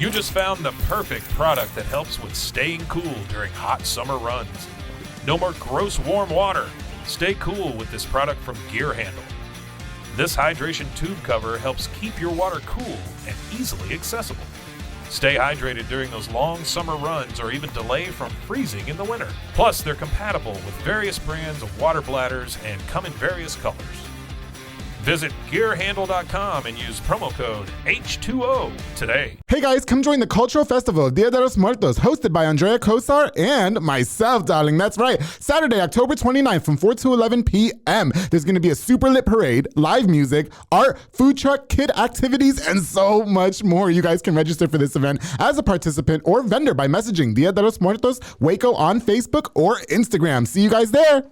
You just found the perfect product that helps with staying cool during hot summer runs. No more gross warm water. Stay cool with this product from Gear Handle. This hydration tube cover helps keep your water cool and easily accessible. Stay hydrated during those long summer runs or even delay from freezing in the winter. Plus, they're compatible with various brands of water bladders and come in various colors. Visit gearhandle.com and use promo code H2O today. Hey guys, come join the Cultural Festival of Dia de los Muertos, hosted by Andrea Kosar and myself, darling. That's right. Saturday, October 29th from 4 to 11 p.m. There's going to be a super lit parade, live music, art, food truck, kid activities, and so much more. You guys can register for this event as a participant or vendor by messaging Dia de los Muertos Waco on Facebook or Instagram. See you guys there.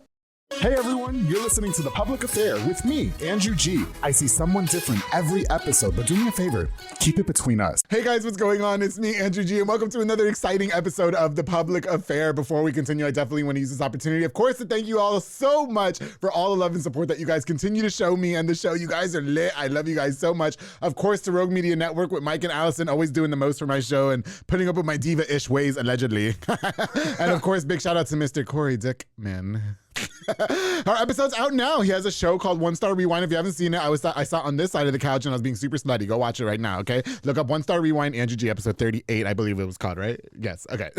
Hey everyone, you're listening to The Public Affair with me, Andrew G. I see someone different every episode, but do me a favor, keep it between us. Hey guys, what's going on? It's me, Andrew G, and welcome to another exciting episode of The Public Affair. Before we continue, I definitely want to use this opportunity, of course, to thank you all so much for all the love and support that you guys continue to show me and the show. You guys are lit. I love you guys so much. Of course, to Rogue Media Network with Mike and Allison, always doing the most for my show and putting up with my diva-ish ways, allegedly. And of course, big shout out to Mr. Corey Dickman. Our episode's out now. He has a show called One Star Rewind. If you haven't seen it, I sat on this side of the couch and I was being super slutty. Go watch it right now, okay? Look up One Star Rewind, Andrew G, episode 38, I believe it was called, right? Yes, okay.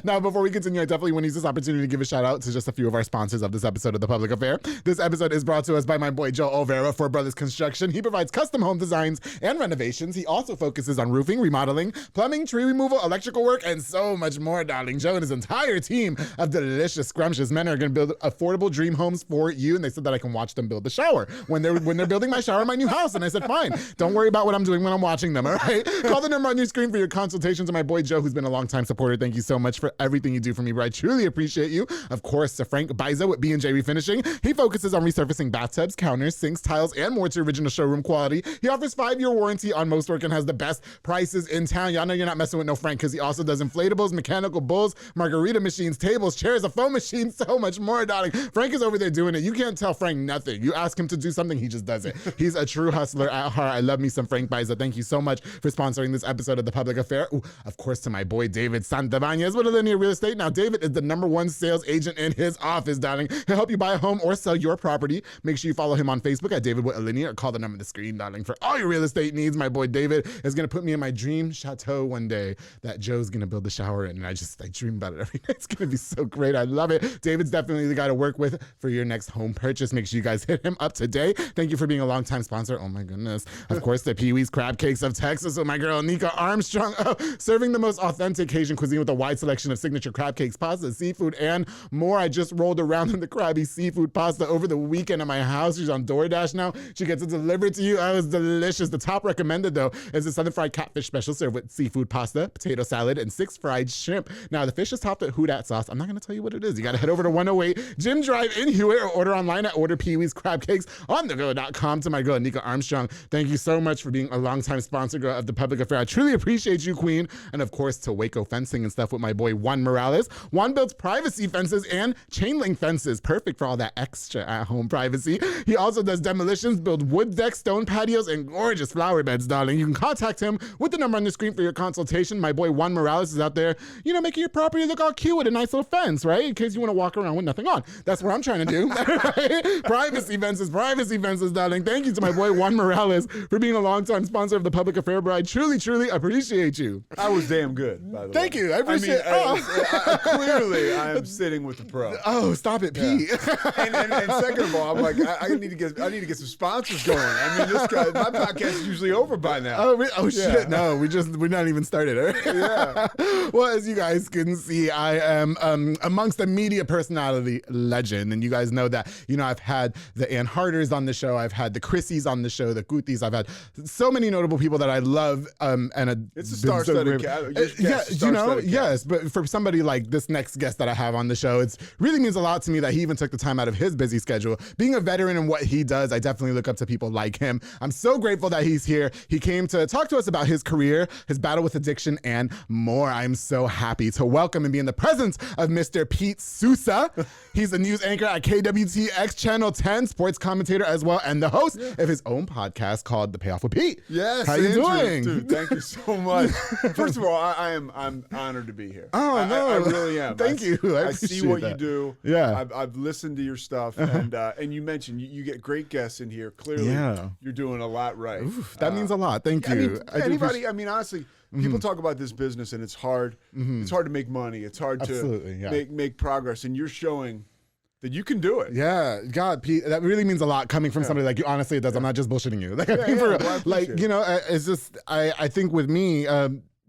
Now, before we continue, I definitely want to use this opportunity to give a shout out to just a few of our sponsors of this episode of The Public Affair. This episode is brought to us by my boy Joe Olvera for Brothers Construction. He provides custom home designs and renovations. He also focuses on roofing, remodeling, plumbing, tree removal, electrical work, and so much more, darling. Joe and his entire team of delicious, scrumptious men are going to build affordable dream homes for you, and they said that I can watch them build the shower when they're building my shower in my new house. And I said, fine, don't worry about what I'm doing when I'm watching them, all right? Call the number on your screen for your consultations. And my boy Joe, who's been a long-time supporter, thank you so much for everything you do for me, bro. I truly appreciate you. Of course, to Frank Biza with B&J Refinishing. He focuses on resurfacing bathtubs, counters, sinks, tiles, and more to original showroom quality. He offers 5-year warranty on most work and has the best prices in town. Y'all know you're not messing with no Frank, because he also does inflatables, mechanical bulls, margarita machines, tables, chairs, a foam machine, so much more, darling. Frank is over there doing it. You can't tell Frank nothing. You ask him to do something, he just does it. He's a true hustler at heart. I love me some Frank Biza. Thank you so much for sponsoring this episode of The Public Affair. Ooh, of course, to my boy David Santabanez with Alinea Real Estate. Now, David is the #1 sales agent in his office, darling. He'll help you buy a home or sell your property. Make sure you follow him on Facebook at David with Alinea, or call the number on the screen, darling, for all your real estate needs. My boy David is going to put me in my dream chateau one day that Joe's going to build the shower in, and I dream about it every day. It's going to be so great. I love it. David's definitely the guy to work with for your next home purchase. Make sure you guys hit him up today. Thank you for being a longtime sponsor. Oh my goodness. Of course, the Pee-wee's Crab Cakes of Texas with my girl Nika Armstrong. Oh, serving the most authentic Cajun cuisine with a wide selection of signature crab cakes, pasta, seafood, and more. I just rolled around in the Krabby seafood pasta over the weekend at my house. She's on DoorDash now. She gets it delivered to you. Oh, it was delicious. The top recommended, though, is the Southern Fried Catfish Special, served with seafood pasta, potato salad, and 6 fried shrimp. Now, the fish is topped with Houdat sauce. I'm not going to tell you what it is. You got to head over to 108 Jim Drive in Hewitt, or order online at Order Pee-wee's Crab Cakes on thego.com. To my girl Nika Armstrong, thank you so much for being a longtime sponsor, girl, of The Public Affair. I truly appreciate you, queen. And of course, to Waco Fencing and stuff with my boy Juan Morales. Juan builds privacy fences and chain link fences, perfect for all that extra at-home privacy. He also does demolitions, build wood decks, stone patios, and gorgeous flower beds, darling. You can contact him with the number on the screen for your consultation. My boy Juan Morales is out there, making your property look all cute with a nice little fence, right? In case you want to walk around with nothing on. That's what I'm trying to do. Privacy fences, darling. Thank you to my boy Juan Morales for being a longtime sponsor of The Public Affair, bro. I truly, truly appreciate you. I was damn good, by the way. Thank you. I appreciate it. Clearly, I am sitting with the pro. Oh, stop it, Pete. And second of all, I'm like, I need to get some sponsors going. I mean, this guy, my podcast is usually over by now. Shit. No, we're not even started. Yeah. Well, as you guys can see, I am amongst a media personality legend, and you guys know that. I've had the Ann Harders on the show. I've had the Chrissies on the show, the Guthis. I've had so many notable people that I love. It's a star-studded cast. Yes, but for somebody like this next guest that I have on the show, it really means a lot to me that he even took the time out of his busy schedule. Being a veteran in what he does, I definitely look up to people like him. I'm so grateful that he's here. He came to talk to us about his career, his battle with addiction, and more. I'm so happy to welcome and be in the presence of Mr. Pete Sousa. He's a New news anchor at KWTX Channel 10, sports commentator as well, and the host of his own podcast called The Payoff with Pete. Yes, how you Andrew, doing? dude? Thank you so much. First of all, I'm honored to be here. Oh, no. I really am. Thank you. I see what appreciate you do. Yeah. I've listened to your stuff, and you mentioned you get great guests in here. Clearly, you're doing a lot right. Oof, that means a lot. Thank you. I mean, honestly, people talk about this business, and it's hard. It's hard to make money. It's hard to make progress, and you're showing that you can do it. Yeah, God, Pete, that really means a lot coming from somebody like you. Honestly, it does. I'm not just bullshitting you. Like, it's just, I think with me,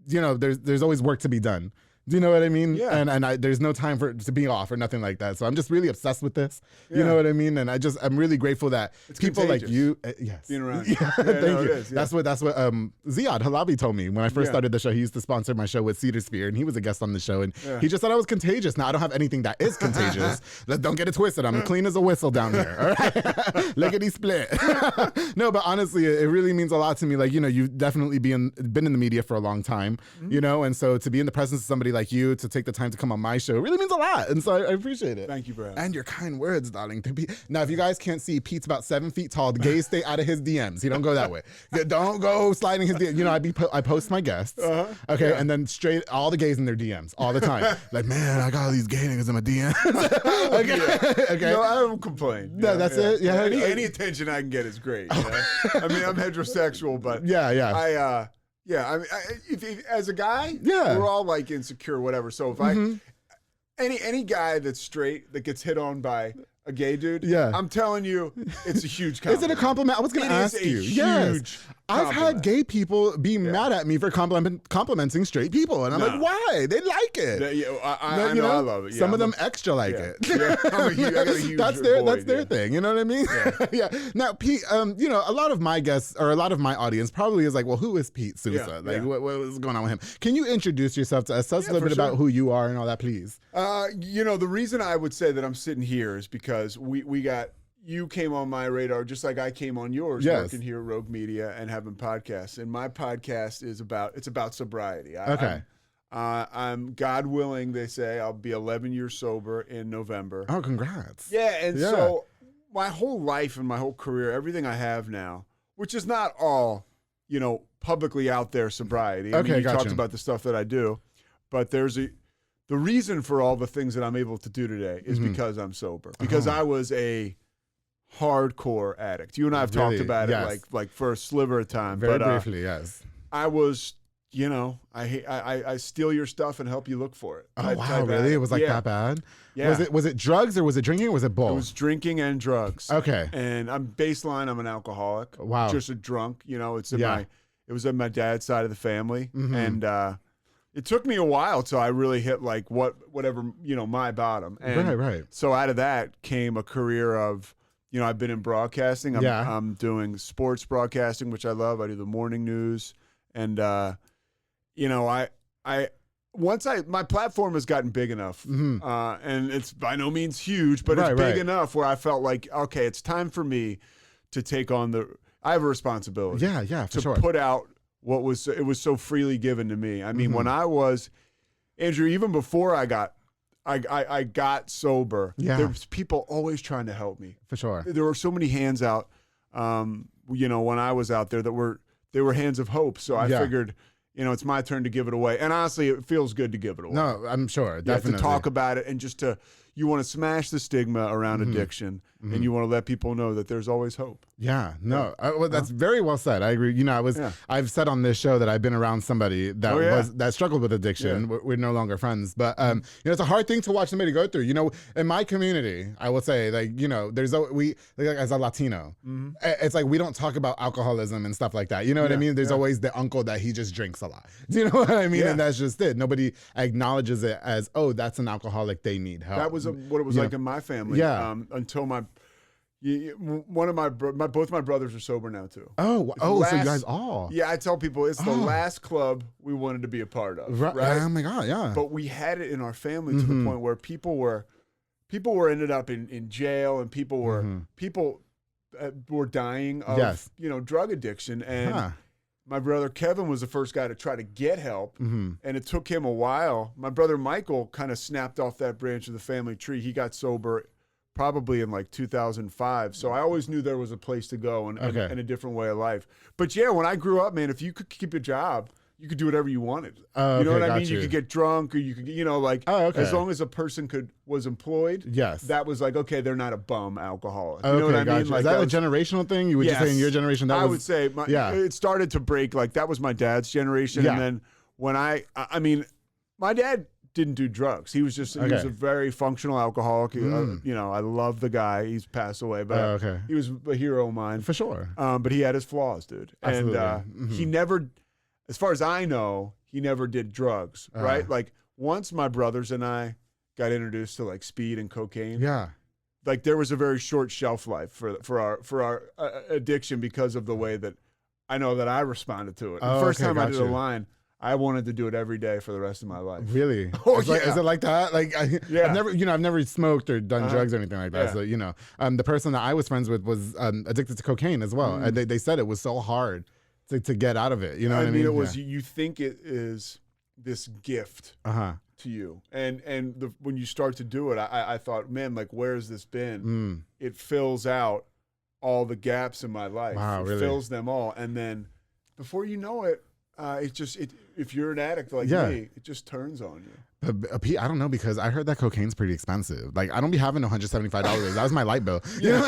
there's always work to be done. Do you know what I mean? Yeah. And there's no time to be off or nothing like that. So I'm just really obsessed with this. You know what I mean? And I'm really grateful that it's people contagious. like you, yes. Being around. Thank you. That's what Ziad Halabi told me when I first started the show. He used to sponsor my show with Cedar Sphere, and he was a guest on the show. And he just said I was contagious. Now I don't have anything that is contagious. Don't get it twisted. I'm clean as a whistle down here. All right, lickety split. No, but honestly, it really means a lot to me. Like, you've definitely been in the media for a long time. And so to be in the presence of somebody like you, to take the time to come on my show really means a lot. And so I appreciate it. Thank you, bro. And your kind words, darling. Now, if you guys can't see, Pete's about 7 feet tall. The gays stay out of his DMs. He don't go that way. Don't go sliding his DMs. I post my guests. And then straight all the gays in their DMs all the time. Like, man, I got all these gay niggas in my DMs. Okay. No, I don't complain. That's it. Yeah. Any attention I can get is great. I mean, I'm heterosexual, but I mean, if as a guy, we're all like insecure, whatever. So if any guy that's straight that gets hit on by a gay dude, I'm telling you, it's a huge compliment. Is it a compliment? I was going to ask you. Yes. I've had gay people be mad at me for complimenting straight people, and I'm like, why? They like it. I know, I love it. Some of them extra like it. I got a huge that's their thing. You know what I mean? Yeah. Now, Pete, a lot of my guests or a lot of my audience probably is like, well, who is Pete Sousa? What's going on with him? Can you introduce yourself to us? Tell us a little bit about who you are and all that, please. The reason I would say that I'm sitting here is because you came on my radar just like I came on yours, working here at Rogue Media and having podcasts. And my podcast is about sobriety. I'm God willing, they say, I'll be 11 years sober in November. Oh, congrats. Yeah, and so my whole life and my whole career, everything I have now, which is not all, publicly out there sobriety. I mean, you talked about the stuff that I do, but the reason for all the things that I'm able to do today is because I'm sober. Because I was a hardcore addict. You and I have talked about it like for a sliver of time. Very briefly, yes. I was, I steal your stuff and help you look for it. Oh, wow, really? It was like that bad? Yeah. Was it drugs or was it drinking or was it both? It was drinking and drugs. Okay. And I'm an alcoholic. Wow. Just a drunk. It was in my dad's side of the family. And it took me a while till I really hit like whatever, my bottom. And right. So out of that came a career of, I've been in broadcasting. I'm doing sports broadcasting, which I love. I do the morning news. And, my platform has gotten big enough, and it's by no means huge, but it's big enough where I felt like, okay, it's time for me to take on I have a responsibility. To put out it was so freely given to me. I mean, when I was, Andrew, even before I got sober, there was people always trying to help me. For sure. There were so many hands out, when I was out there they were hands of hope. So I figured, it's my turn to give it away. And honestly, it feels good to give it away. No, I'm sure. Definitely. To talk about it and just you want to smash the stigma around addiction, and you want to let people know that there's always hope. Yeah, no, well, that's very well said. I agree. I've said on this show that I've been around somebody that struggled with addiction. We're no longer friends, but it's a hard thing to watch somebody go through. In my community, I will say, there's as a Latino, it's like we don't talk about alcoholism and stuff like that. You know what I mean? There's always the uncle that he just drinks a lot. Do you know what I mean? And that's just it. Nobody acknowledges it as, oh, that's an alcoholic. They need help. That was what it was like in my family. Until both my brothers are sober now too. So you guys all. Yeah, I tell people it's the last club we wanted to be a part of. Right? Oh my God, yeah. But we had it in our family to the point where people were ended up in jail, and people were dying of drug addiction. And my brother Kevin was the first guy to try to get help, and it took him a while. My brother Michael kind of snapped off that branch of the family tree. He got sober probably in like 2005. So I always knew there was a place to go and a different way of life. But yeah, when I grew up, man, if you could keep a job, you could do whatever you wanted. You know what I mean? You could get drunk, or you could, as long as a person was employed. Yes. That was like, okay, they're not a bum alcoholic. You know what I mean? Like, is that a generational thing? You would just say in your generation I would say it started to break. Like that was my dad's generation. Yeah. And then when my dad didn't do drugs. He was just he was a very functional alcoholic. I love the guy. He's passed away, but he was a hero of mine. For sure. But he had his flaws, dude. Absolutely. And he never, as far as I know, he never did drugs, right? Like once my brothers and I got introduced to like speed and cocaine. Yeah. Like there was a very short shelf life for our addiction because of the way that I know that I responded to it. The first time I did a line, I wanted to do it every day for the rest of my life. Really? Oh, is it like that? Like, I've never smoked or done drugs or anything like that. Yeah. So, the person that I was friends with was addicted to cocaine as well. And they said it was so hard to get out of it. You know what I mean? It was, you think it is this gift to you. And when you start to do it, I thought, man, like, where has this been? It fills out all the gaps in my life. Wow, it really? Fills them all. And then before you know it, if you're an addict like me, it just turns on you. Pete, I don't know, because I heard that cocaine's pretty expensive. Like, I don't be having $175. That was my light bill. You know?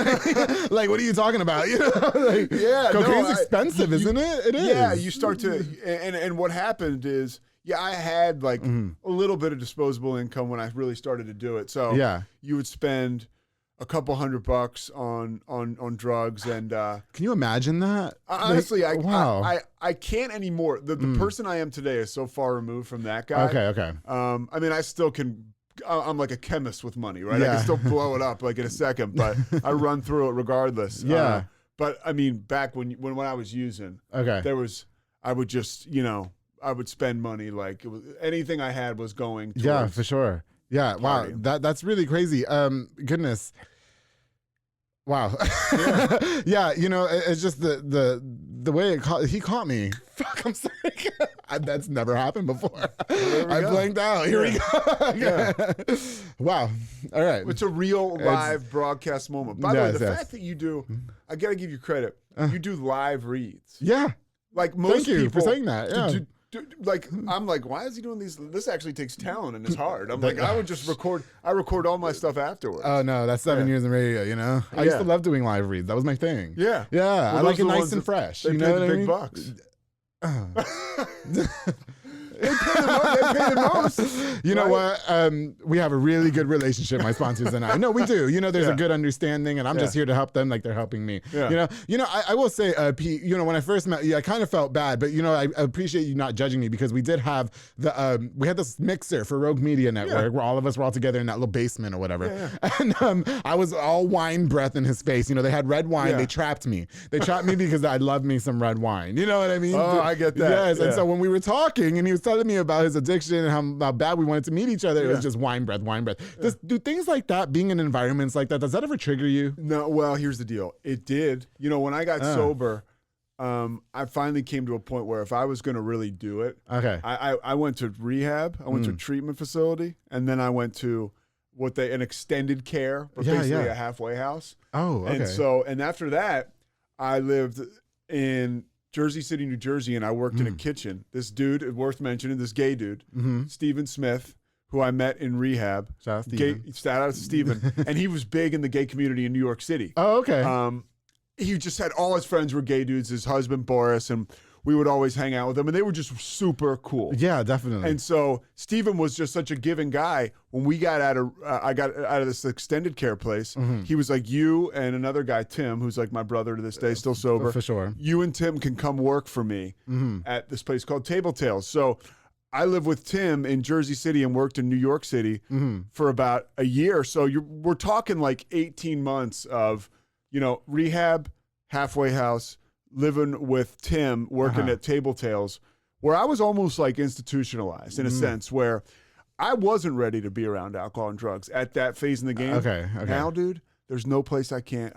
Like, what are you talking about? Like, cocaine's expensive, isn't it? It is. Yeah, you start to, and what happened is, I had like a little bit of disposable income when I really started to do it. So you would spend a couple $100 on drugs, and can you imagine that? Honestly, wow. I can't anymore. The person I am today is so far removed from that guy. Okay. I mean, I still can. I'm like a chemist with money, right? I can still blow it up like in a second, but I run through it regardless. Yeah. But I mean, back when I was using, I would just, I would spend money like it was, anything I had was going towards. Yeah, for sure. Yeah, partying. Wow, that's really crazy. Goodness. Wow. Yeah, it's just the way he caught me. Fuck, I'm sorry. That's never happened before. I blanked out. Here we go. Wow. All right. It's a real live broadcast moment. By the way, the fact that you do, I got to give you credit. You do live reads. Yeah. Like most people. Thank you for saying that. Yeah. I'm like, why is he doing these? This actually takes talent and it's hard. I'm like, I would just record. I record all my stuff afterwards. Oh no, that's 7 years in radio. I used to love doing live reads. That was my thing. Yeah. Well, I like it nice and fresh. They pay the big bucks. They pay the most. You know what? We have a really good relationship, my sponsors and I. No, we do. There's a good understanding, and I'm just here to help them like they're helping me. Yeah. I will say, Pete, when I first met you, I kind of felt bad, but I appreciate you not judging me, because we did have we had this mixer for Rogue Media Network where all of us were all together in that little basement or whatever. And I was all wine breath in his face. They had red wine. They trapped me. They trapped me because I love me some red wine. You know what I mean? Oh, I get that. Yes. And so when we were talking and he was telling me about his addiction and how bad we wanted to meet each other, it was just wine breath. Do things like that, being in environments like that, does that ever trigger you? No. Well, here's the deal. It did. When I got sober, I finally came to a point where if I was going to really do it, I went to rehab. I went to a treatment facility, and then I went to an extended care, but basically a halfway house. Oh, okay. And after that, I lived in Jersey City, New Jersey, and I worked in a kitchen. This dude, worth mentioning, this gay dude, Stephen Smith, who I met in rehab. Shout out to Stephen. And he was big in the gay community in New York City. Oh, okay. He just had all his friends were gay dudes, his husband, Boris, and we would always hang out with them, and they were just super cool. Yeah, definitely. And so Stephen was just such a giving guy. When we got I got out of this extended care place, he was like, you and another guy, Tim, who's like my brother to this day, still sober. For sure. You and Tim can come work for me at this place called Table Tales. So I lived with Tim in Jersey City and worked in New York City for about a year. So we're talking like 18 months of, rehab, halfway house, living with Tim, working at Table Tales, where I was almost like institutionalized in a sense, where I wasn't ready to be around alcohol and drugs at that phase in the game. Okay. Now, dude, there's no place I can't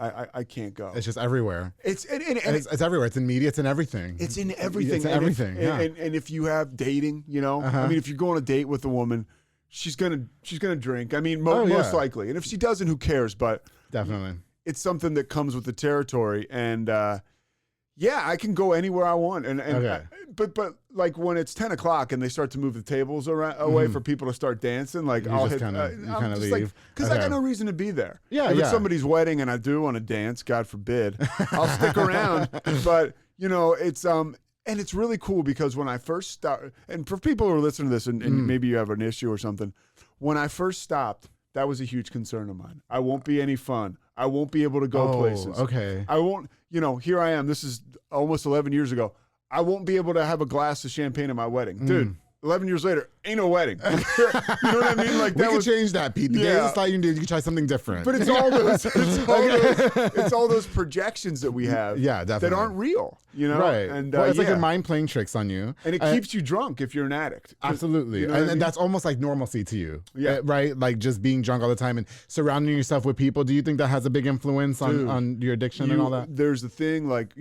go. It's just everywhere. It's everywhere. It's in media. It's in everything. It's in everything. It's in everything. And if you have dating, I mean, if you go on a date with a woman, she's gonna drink. I mean, most likely. And if she doesn't, who cares? But definitely, it's something that comes with the territory. And I can go anywhere I want. And but like when it's 10 o'clock and they start to move the tables away for people to start dancing, like I'll kind of leave because I got no reason to be there. Yeah, if it's somebody's wedding and I do want to dance, God forbid, I'll stick around. But it's and it's really cool because when I first started, and for people who are listening to this and maybe you have an issue or something, when I first stopped, that was a huge concern of mine. I won't be any fun. I won't be able to go places. Okay. I won't, here I am. This is almost 11 years ago. I won't be able to have a glass of champagne at my wedding. Dude, 11 years later, ain't no wedding. You know what I mean? Like we could change that, Pete. The days of sliding dudes, you can try something different. But it's all those projections that we have that aren't real, Right. And it's like your mind playing tricks on you. And it keeps you drunk if you're an addict. Absolutely. And that's almost like normalcy to you. Yeah. Right? Like just being drunk all the time and surrounding yourself with people. Do you think that has a big influence on your addiction and all that? There's the thing like,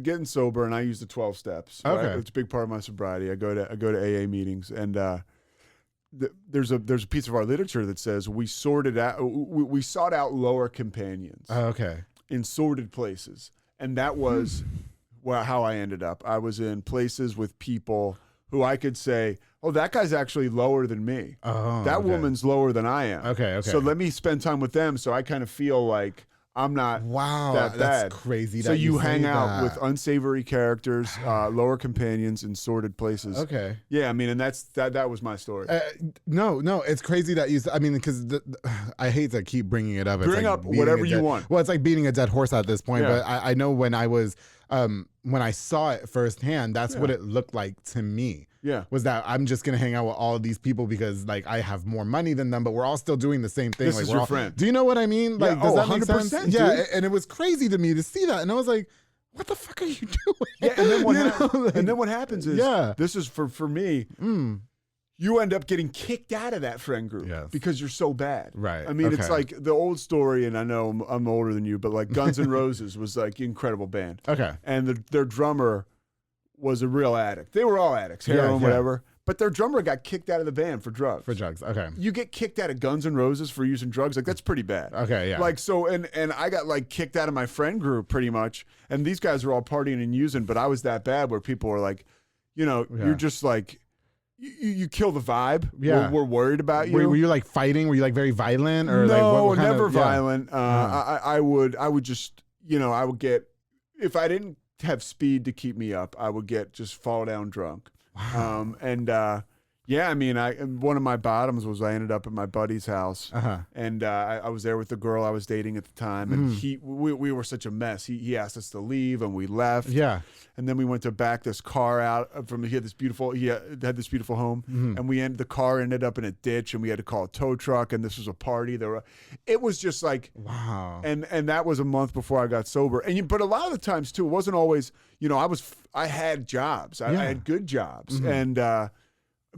getting sober, and I use the 12 steps. Right? Okay. It's a big part of my sobriety. I go to AA meetings, and there's a piece of our literature that says we sought out lower companions. Okay. In sordid places, and that was how I ended up. I was in places with people who I could say, oh, that guy's actually lower than me. Oh, that woman's lower than I am. Okay. So let me spend time with them so I kind of feel like I'm not that bad. That's crazy. So you hang out with unsavory characters, lower companions in sordid places. Okay. Yeah, I mean, and that was my story. No, it's crazy that because I hate to keep bringing it up. It's Bring like up whatever you want. Well, it's like beating a dead horse at this point, but I know when I was, when I saw it firsthand, that's what it looked like to me. Yeah. Was that I'm just going to hang out with all of these people because like I have more money than them, but we're all still doing the same thing. This like is we're your all, friend. Do you know what I mean? Like, does that make 100%, sense? dude. Yeah. And it was crazy to me to see that. And I was like, what the fuck are you doing? Yeah. And then what happens is, this is for me, you end up getting kicked out of that friend group because you're so bad. Right. I mean, it's like the old story, and I know I'm older than you, but like Guns N' Roses was like an incredible band. Okay. And their drummer was a real addict. They were all addicts, heroin, whatever. But their drummer got kicked out of the band for drugs. Okay. You get kicked out of Guns N' Roses for using drugs, like that's pretty bad. Okay, yeah. Like so, and I got like kicked out of my friend group pretty much, and these guys were all partying and using, but I was that bad where people were like, you're just like, you kill the vibe. Yeah. We're worried about you. Were you like fighting? Were you like very violent or no, what kind never of, violent. I would just, I would get, if I didn't have speed to keep me up, I would get just fall down drunk. Wow. I mean, one of my bottoms was I ended up at my buddy's house, and I was there with the girl I was dating at the time, and we were such a mess. He asked us to leave, and we left. Yeah. And then we went to back this car out from. He had this beautiful home, and the car ended up in a ditch, and we had to call a tow truck. And this was a party. It was just like wow. And that was a month before I got sober. But a lot of the times too, it wasn't always. I had jobs. I had good jobs, and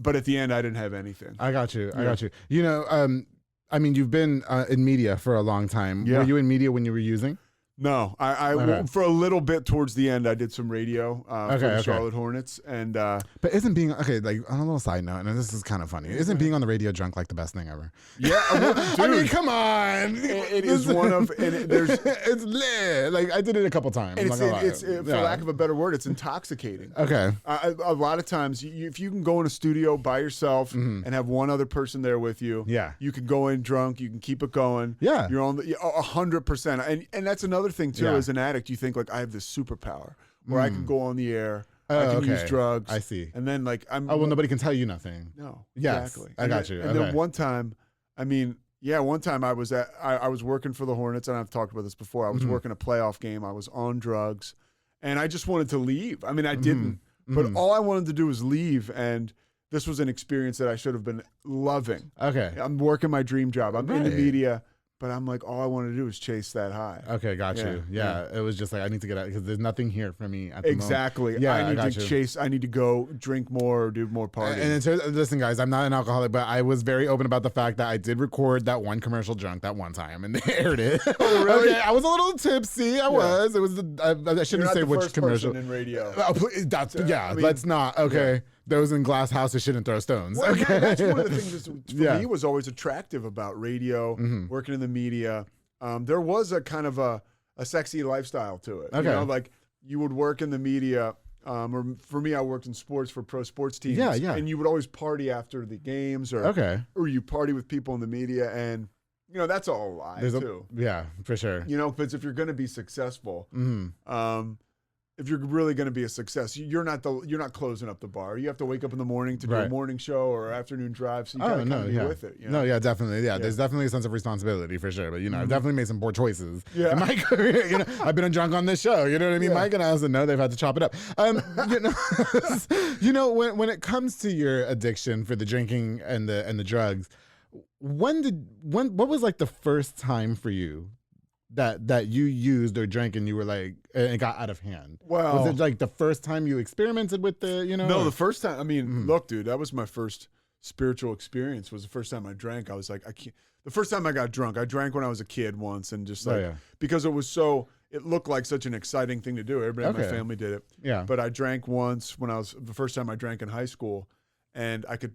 but at the end, I didn't have anything. I got you. I mean, you've been in media for a long time. Yeah. Were you in media when you were using? No, I for a little bit towards the end, I did some radio for the Charlotte Hornets, and but isn't being like on a little side note, and this is kind of funny, isn't being on the radio drunk like the best thing ever? Yeah, dude, I mean, come on, it is one of, and there's it's lit. Like I did it a couple times. And it's for lack of a better word, it's intoxicating. Okay, a lot of times, if you can go in a studio by yourself and have one other person there with you, you can go in drunk, you can keep it going. Yeah, you're on 100%, and that's another thing too. As an addict, you think like I have this superpower where I can go on the air, I can use drugs. I see. And then like nobody can tell you nothing. No. Yes, exactly. I got you. And then one time, one time I was working for the Hornets, and I've talked about this before. I was working a playoff game. I was on drugs, and I just wanted to leave. I mean, I didn't, but all I wanted to do was leave, and this was an experience that I should have been loving. Okay. I'm working my dream job. I'm in the media. But I'm like, all I want to do is chase that high. Okay, got you. Yeah, it was just like, I need to get out because there's nothing here for me at the moment. Exactly. Yeah, I need to chase. I need to go drink more or do more partying. And listen, guys, I'm not an alcoholic, but I was very open about the fact that I did record that one commercial drunk that one time, and they aired it. Oh, really? Okay, I was a little tipsy. I was. I shouldn't say which commercial. In radio. Let's not. Okay. those in glass houses shouldn't throw stones. Well, okay. that's one of the things that for me was always attractive about radio, working in the media. There was a kind of a sexy lifestyle to it. Okay. Like you would work in the media. Or for me, I worked in sports for pro sports teams. Yeah, yeah. And you would always party after the games, or you party with people in the media, and that's all a lie too. Yeah, for sure. Because if you're going to be successful, if you're really going to be a success, you're not closing up the bar. You have to wake up in the morning to do a morning show or afternoon drive, so you kind of be with it. No, yeah, definitely. Yeah, there's definitely a sense of responsibility for sure. But I've definitely made some poor choices in my career. I've been drunk on this show. You know what I mean? Mike and Allison know they've had to chop it up. When it comes to your addiction for the drinking and the drugs, what was like the first time for you that you used or drank and you were like, and it got out of hand? Well, was it like the first time you experimented with the, No, the first time. I mean, look, dude, that was my first spiritual experience. Was the first time I drank. I was like, I can't. The first time I got drunk, I drank when I was a kid once, and just like because it looked like such an exciting thing to do. Everybody in my family did it. Yeah. But I drank once when the first time I drank in high school. And I could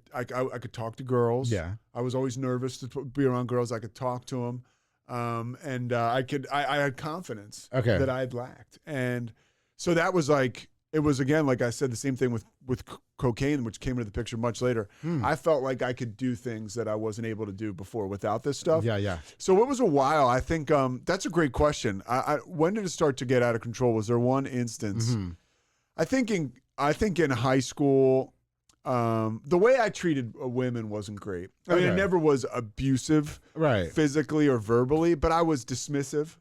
talk to girls. Yeah. I was always nervous to be around girls. I could talk to them. I had confidence that I had lacked. And so that was like, it was again, like I said, the same thing with cocaine, which came into the picture much later. I felt like I could do things that I wasn't able to do before without this stuff. Yeah, yeah. So it was a while. I think that's a great question. When did it start to get out of control? Was there one instance? I think in high school, the way I treated women wasn't great. I mean, it never was abusive, physically or verbally, but I was dismissive.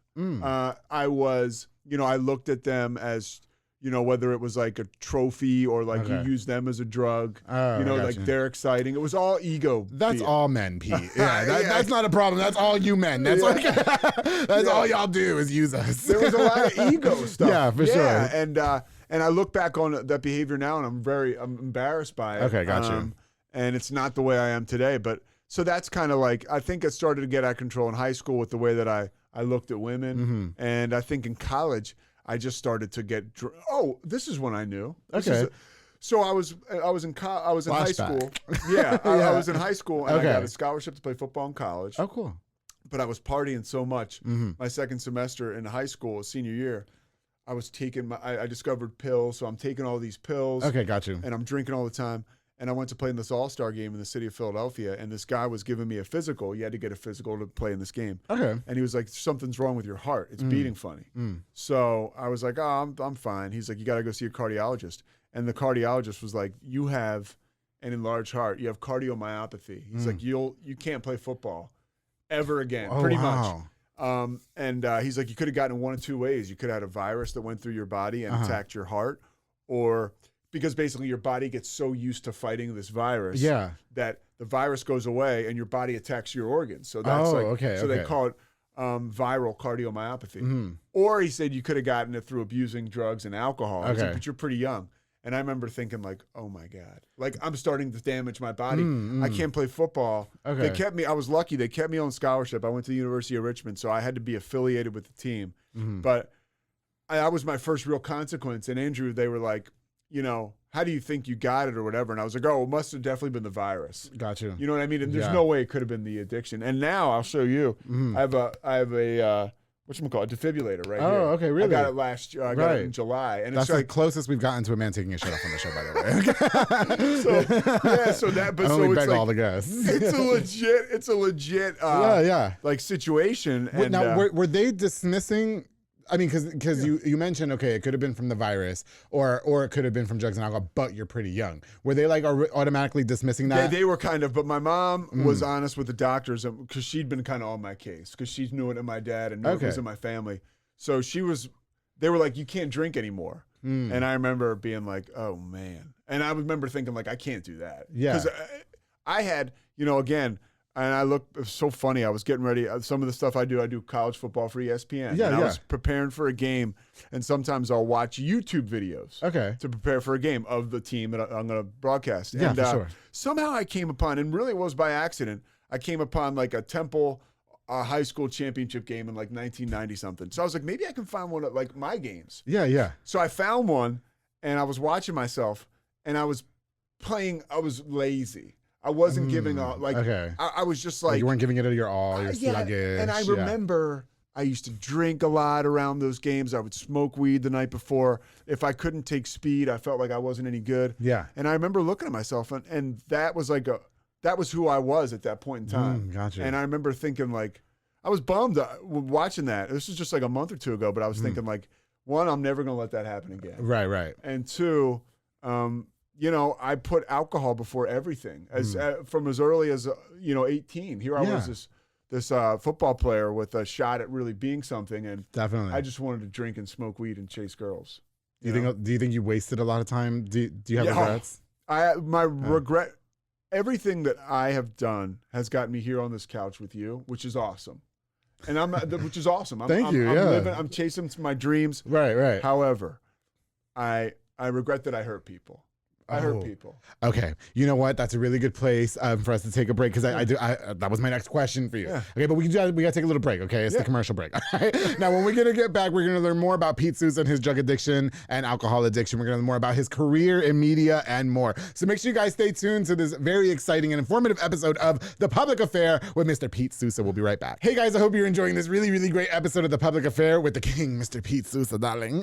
I was, I looked at them as, whether it was like a trophy or like you use them as a drug, like they're exciting. It was all ego. That's all men, Pete. Yeah, that's not a problem. That's all you men. That's that's all y'all do is use us. There was a lot of ego stuff. Yeah, for sure. And I look back on that behavior now, and I'm embarrassed by it. Okay, got you. And it's not the way I am today. But so that's kind of like, I think it started to get out of control in high school with the way that I looked at women. And I think in college, I just started to get. This is when I knew. So I was in high school. Yeah, I was in high school, and I got a scholarship to play football in college. Oh, cool. But I was partying so much. My second semester in high school, senior year, I was taking I discovered pills, so I'm taking all these pills. Okay, got you. And I'm drinking all the time. And I went to play in this all-star game in the city of Philadelphia, and this guy was giving me a physical. You had to get a physical to play in this game. Okay. And he was like, something's wrong with your heart. It's beating funny. So I was like, oh, I'm fine. He's like, you got to go see a cardiologist. And the cardiologist was like, you have an enlarged heart. You have cardiomyopathy. He's like, you can't play football ever again, pretty much. And he's like, you could have gotten it one of two ways. You could have had a virus that went through your body and attacked your heart, or because basically your body gets so used to fighting this virus that the virus goes away and your body attacks your organs. So that's they call it viral cardiomyopathy. Or he said you could have gotten it through abusing drugs and alcohol. He's like, but you're pretty young. And I remember thinking like, oh my God, like I'm starting to damage my body. I can't play football. They kept me, I was lucky. They kept me on scholarship. I went to the University of Richmond, so I had to be affiliated with the team. But that was my first real consequence. And Andrew, they were like, how do you think you got it or whatever? And I was like, oh, it must have definitely been the virus. Got you. You know what I mean? And there's no way it could have been the addiction. And now I'll show you. I have a whatchamacallit, defibrillator right here. Oh, okay, really? I got it last year. I got it in July. And that's it's like, the closest we've gotten to a man taking a shit off on the show, by the way. I only beg all the guests. It's a legit like situation. And now, were they dismissing? I mean, because you mentioned, okay, it could have been from the virus or it could have been from drugs and alcohol, but you're pretty young. Were they like automatically dismissing that? They were kind of, but my mom was honest with the doctors because she'd been kind of on my case because she knew it in my dad and knew it was in my family. So they were like, you can't drink anymore. And I remember being like, oh man. And I remember thinking like, I can't do that. Yeah. Because I had, again, and I look, it's so funny. I was getting ready. Some of the stuff I do college football for ESPN. Yeah, and I was preparing for a game, and sometimes I'll watch YouTube videos to prepare for a game of the team that I'm going to broadcast. Yeah, and for sure. Somehow I came upon, and really it was by accident, I came upon like a Temple high school championship game in like 1990 something. So I was like, maybe I can find one of like my games. Yeah, yeah. So I found one, and I was watching myself, and I was was lazy. I wasn't giving up. Like, I was just like, you weren't giving it your all. You're sluggish. And I remember I used to drink a lot around those games. I would smoke weed the night before. If I couldn't take speed, I felt like I wasn't any good. Yeah. And I remember looking at myself, and that was like that was who I was at that point in time. Gotcha. And I remember thinking, like, I was bummed watching that. This was just like a month or two ago, but I was thinking, like, one, I'm never going to let that happen again. Right. And two, I put alcohol before everything from as early as 18. Here I was this football player with a shot at really being something, and definitely I just wanted to drink and smoke weed and chase girls. Do you think you wasted a lot of time? Do you have regrets? Regret. Everything that I have done has gotten me here on this couch with you, which is awesome. And which is awesome. Thank you. I'm chasing my dreams. Right. However, I regret that I hurt people. I hurt people. Okay. You know what? That's a really good place for us to take a break, because that was my next question for you. Yeah. Okay, but we got to take a little break, okay? It's the commercial break. All right? Now, when we're going to get back, we're going to learn more about Pete Sousa and his drug addiction and alcohol addiction. We're going to learn more about his career in media and more. So make sure you guys stay tuned to this very exciting and informative episode of The Public Affair with Mr. Pete Sousa. We'll be right back. Hey, guys, I hope you're enjoying this really, really great episode of The Public Affair with the king, Mr. Pete Sousa, darling.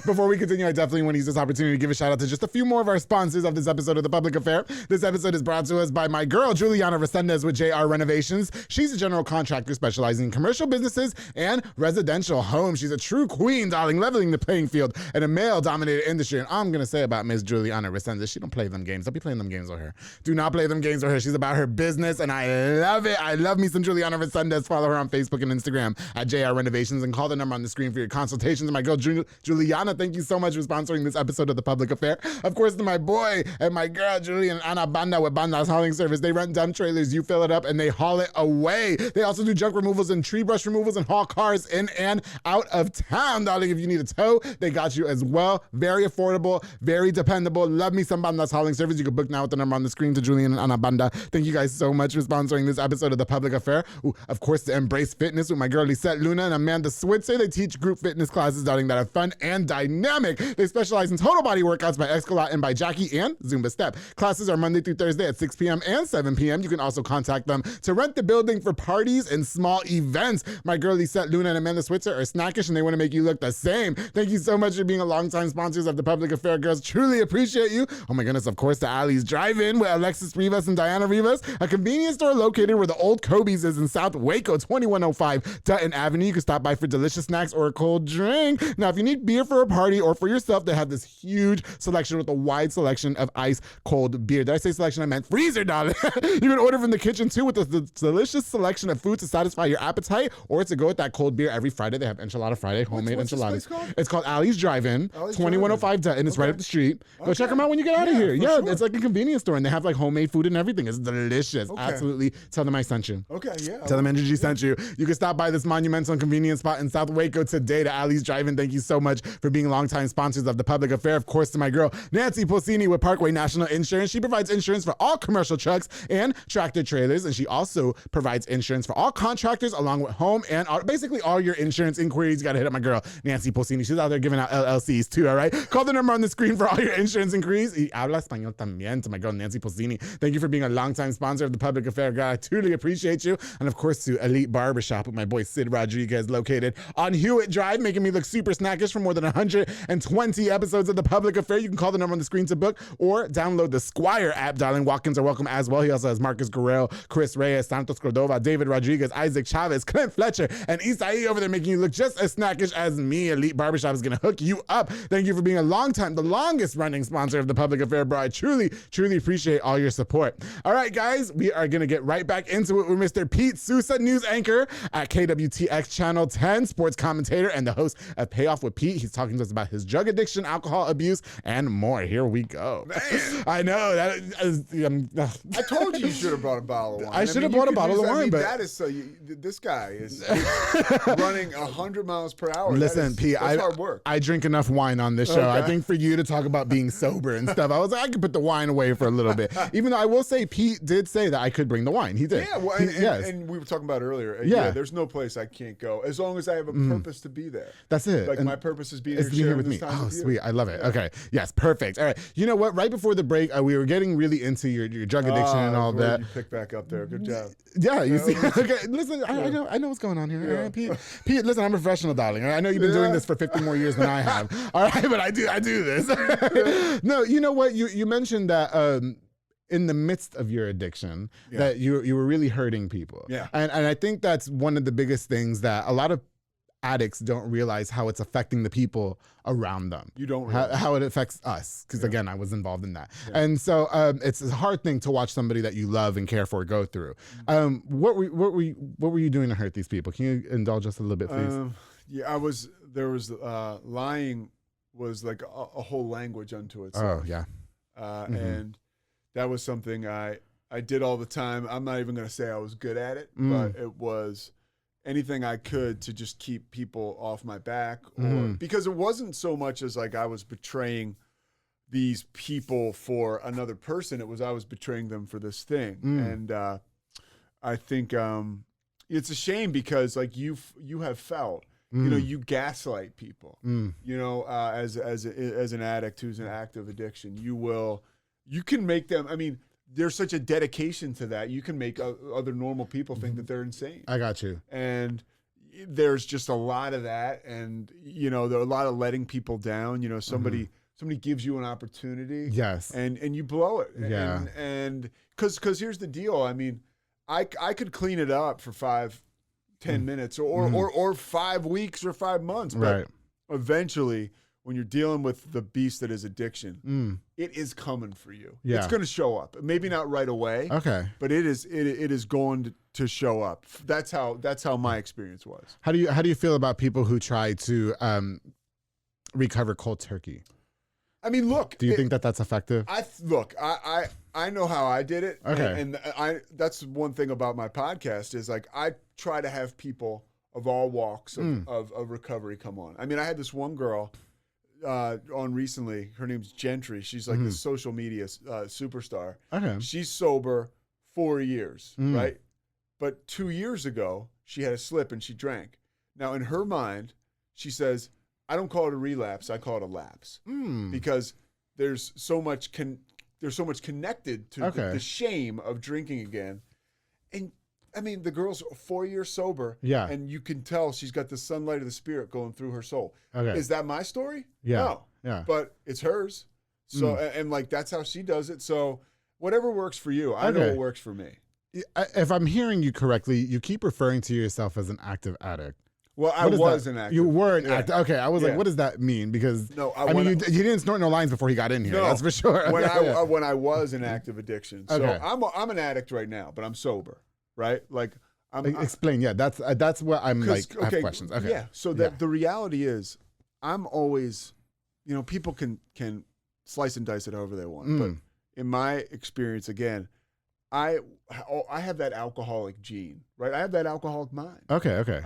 Before we continue, I definitely want to use this opportunity to give a shout out to just a few more of our sponsors of this episode of The Public Affair. This episode is brought to us by my girl, Juliana Resendez with JR Renovations. She's a general contractor specializing in commercial businesses and residential homes. She's a true queen, darling, leveling the playing field in a male-dominated industry. And I'm going to say about Miss Juliana Resendez, she don't play them games. Don't be playing them games with her. Do not play them games with her. She's about her business, and I love it. I love me some Juliana Resendez. Follow her on Facebook and Instagram at JR Renovations, and call the number on the screen for your consultations. And my girl, Juliana, thank you so much for sponsoring this episode of The Public Affair. Of course, to my boy and my girl, Julie and Ana Banda with Banda's Hauling Service. They rent dump trailers, you fill it up, and they haul it away. They also do junk removals and tree brush removals and haul cars in and out of town, darling. If you need a tow, they got you as well. Very affordable, very dependable. Love me some Banda's Hauling Service. You can book now with the number on the screen to Julian and Ana Banda. Thank you guys so much for sponsoring this episode of The Public Affair. Ooh, of course, to Embrace Fitness with my girl Lisette Luna and Amanda Switzer. They teach group fitness classes, darling, that are fun and dynamic. They specialize in total body workouts by Escalate and by Jackie and Zumba Step. Classes are Monday through Thursday at 6 p.m. and 7 p.m. You can also contact them to rent the building for parties and small events. My girl Lisette Luna and Amanda Switzer are snackish, and they want to make you look the same. Thank you so much for being a longtime sponsors of The Public Affair, girls. Truly appreciate you. Oh my goodness, of course, to Ali's Drive-In with Alexis Rivas and Diana Rivas, a convenience store located where the old Kobe's is in South Waco, 2105 Dutton Avenue. You can stop by for delicious snacks or a cold drink. Now, if you need beer for a party or for yourself, they have this huge selection with a wide selection of ice cold beer. Did I say selection? I meant freezer, darling. You can order from the kitchen too with the delicious selection of food to satisfy your appetite, or to go with that cold beer every Friday. They have Enchilada Friday, homemade enchiladas. It's called Ali's Drive-In, 2105 Dutton. It's right up the street. Go check them out when you get out of here. Yeah, sure. It's like a convenience store, and they have like homemade food and everything. It's delicious. Absolutely. Tell them I sent you. Okay, yeah. Tell them Andrew G sent you. You can stop by this monumental convenience spot in South Waco today to Ali's Drive-In. Thank you so much for being longtime sponsors of The Public Affair. Of course, to my girl Nancy Pulsini with Parkway National Insurance. She provides insurance for all commercial trucks and tractor trailers, and she also provides insurance for all contractors along with home and basically all your insurance inquiries. You got to hit up my girl Nancy Pulsini. She's out there giving out LLCs too, all right? Call the number on the screen for all your insurance inquiries. Y habla español también, to my girl Nancy Pulsini. Thank you for being a longtime sponsor of The Public Affair, girl. I truly appreciate you. And of course, to Elite Barbershop with my boy Sid Rodriguez, located on Hewitt Drive, making me look super snackish for more than 120 episodes of The Public Affair. You can call the number on the screen to book or download the Squire app, darling. Walk-ins are welcome as well. He also has Marcus Guerrero, Chris Reyes, Santos Cordova, David Rodriguez, Isaac Chavez, Clint Fletcher, and Isai over there, making you look just as snackish as me. Elite Barbershop is going to hook you up. Thank you for being a long time, the longest running sponsor of The Public Affair, bro. I truly, truly appreciate all your support. All right, guys, we are going to get right back into it with Mr. Pete Sousa, news anchor at KWTX Channel 10, sports commentator, and the host of Payoff with Pete. He's talking to us about his drug addiction, alcohol abuse, and more. Here we go. Man. I know. I told you should have brought a bottle of wine. I should have bought a bottle of wine, but that is so. This guy is running 100 miles per hour. Listen, Pete, that's hard work. I drink enough wine on this show. Okay. I think for you to talk about being sober and stuff, I was like, I could put the wine away for a little bit. Even though I will say, Pete did say that I could bring the wine. He did. Yeah, well, and we were talking about earlier. Yeah, there's no place I can't go as long as I have a purpose to be there. That's it. Like and my purpose is being here with me. Oh, sweet. I love it. Okay. Yes, perfect. All right. know what? Right before the break, we were getting really into your drug addiction and all that. You picked back up there. Good job. Yeah, you see. Okay, listen, I know what's going on here. Yeah. Pete, listen, I'm a professional, darling. I know you've been doing this for 50 more years than I have. All right, but I do this. No, you know what? You mentioned that in the midst of your addiction, that you were really hurting people. Yeah. And I think that's one of the biggest things that a lot of addicts don't realize, how it's affecting the people around them. You don't realize how it affects us, because again, I was involved in that. And so it's a hard thing to watch somebody that you love and care for go through. What were you doing to hurt these people? Can you indulge us a little bit, please? Lying was like a whole language unto itself. Oh yeah. And that was something I did all the time. I'm not even going to say I was good at it, but it was anything I could to just keep people off my back, or because it wasn't so much as like I was betraying these people for another person. It was I was betraying them for this thing. And I think it's a shame because like you have felt, you know, you gaslight people, you know, as an addict who's in active addiction, you can make them, I mean, there's such a dedication to that. You can make other normal people think that they're insane. I got you. And there's just a lot of that. And, you know, there are a lot of letting people down. You know, somebody gives you an opportunity. Yes. And you blow it. Yeah. And because here's the deal. I mean, I could clean it up for 5-10 minutes or 5 weeks or 5 months. But eventually, when you're dealing with the beast that is addiction, it is coming for you. Yeah. It's going to show up. Maybe not right away. Okay. But it is going to show up. That's how my experience was. How do you feel about people who try to recover cold turkey? I mean, look. Do you think that's effective? I know how I did it. Okay. And that's one thing about my podcast is like I try to have people of all walks of recovery come on. I mean, I had this one girl on recently. Her name's Gentry. She's like this social media superstar. Okay. She's sober 4 years, right? But 2 years ago, she had a slip and she drank. Now, in her mind, she says, I don't call it a relapse. I call it a lapse because there's so much connected to the shame of drinking again. And I mean, the girl's 4 years sober, and you can tell she's got the sunlight of the spirit going through her soul. Okay. Is that my story? Yeah. No. Yeah. But it's hers. So, and like, that's how she does it. So whatever works for you, I know what works for me. If I'm hearing you correctly, you keep referring to yourself as an active addict. Well, I was an active. You were an active. Okay, I was like, what does that mean? Because I mean, you didn't snort no lines before he got in here. No, that's for sure. When I was in active addiction, so I'm an addict right now, but I'm sober, right? Like, explain. Yeah, that's what I'm like. I have questions. Okay. Yeah. So that the reality is, I'm always, you know, people can slice and dice it however they want, but in my experience, again, I have that alcoholic gene, right? I have that alcoholic mind. Okay.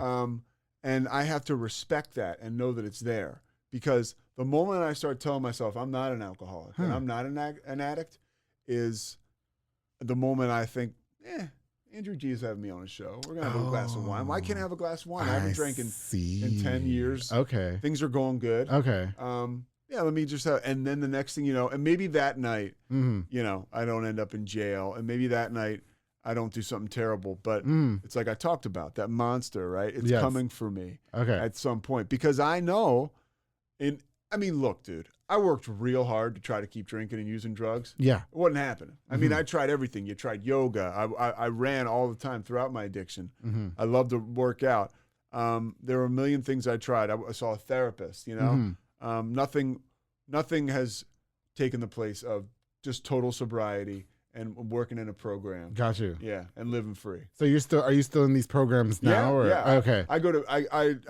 And I have to respect that and know that it's there, because the moment I start telling myself I'm not an alcoholic and I'm not an addict is the moment I think, Andrew G is having me on his show. We're going to have a glass of wine. Why can't I have a glass of wine? I haven't drank in 10 years. Okay. Things are going good. Okay. Let me just have, and then the next thing you know, and maybe that night, you know, I don't end up in jail, and maybe that night I don't do something terrible, but it's like I talked about, that monster, right? It's coming for me at some point, because I know, I mean, look, dude, I worked real hard to try to keep drinking and using drugs. Yeah. It wasn't happening. I mean, I tried everything. You tried yoga. I ran all the time throughout my addiction. I love to work out. There were a million things I tried. I saw a therapist, you know. Nothing has taken the place of just total sobriety and working in a program. Got you. Yeah, and living free. So are you still in these programs now? Yeah. Okay. I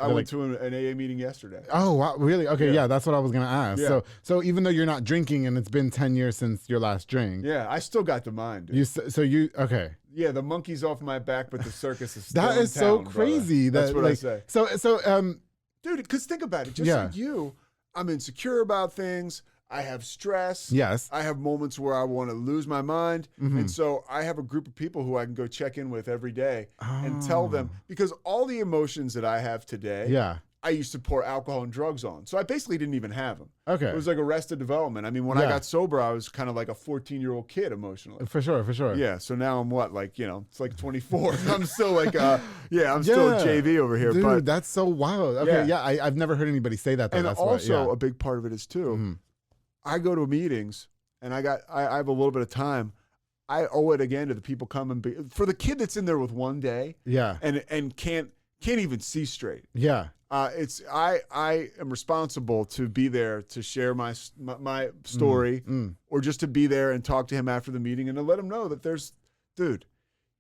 went to an AA meeting yesterday. Oh, wow, really? Okay, yeah, that's what I was gonna ask. Yeah. So even though you're not drinking and it's been 10 years since your last drink. Yeah, I still got the mind. Dude. Okay. Yeah, the monkey's off my back, but the circus is still that is in so town, crazy. That's what I say. So dude, because think about it. Just like you, I'm insecure about things. I have stress. Yes. I have moments where I want to lose my mind. And so I have a group of people who I can go check in with every day and tell them, because all the emotions that I have today, I used to pour alcohol and drugs on. So I basically didn't even have them. Okay. It was like Arrested Development. I mean, when I got sober, I was kind of like a 14-year-old kid emotionally. For sure. Yeah. So now I'm what, like, it's like 24. I'm still like, I'm still a JV over here. Dude, but that's so wild. Okay, I've never heard anybody say that, though. And that's also a big part of it is, too, I go to meetings, and I have a little bit of time. I owe it again to the people coming. For the kid that's in there with one day and can't even see straight. Yeah. I am responsible to be there to share my story or just to be there and talk to him after the meeting and to let him know that dude,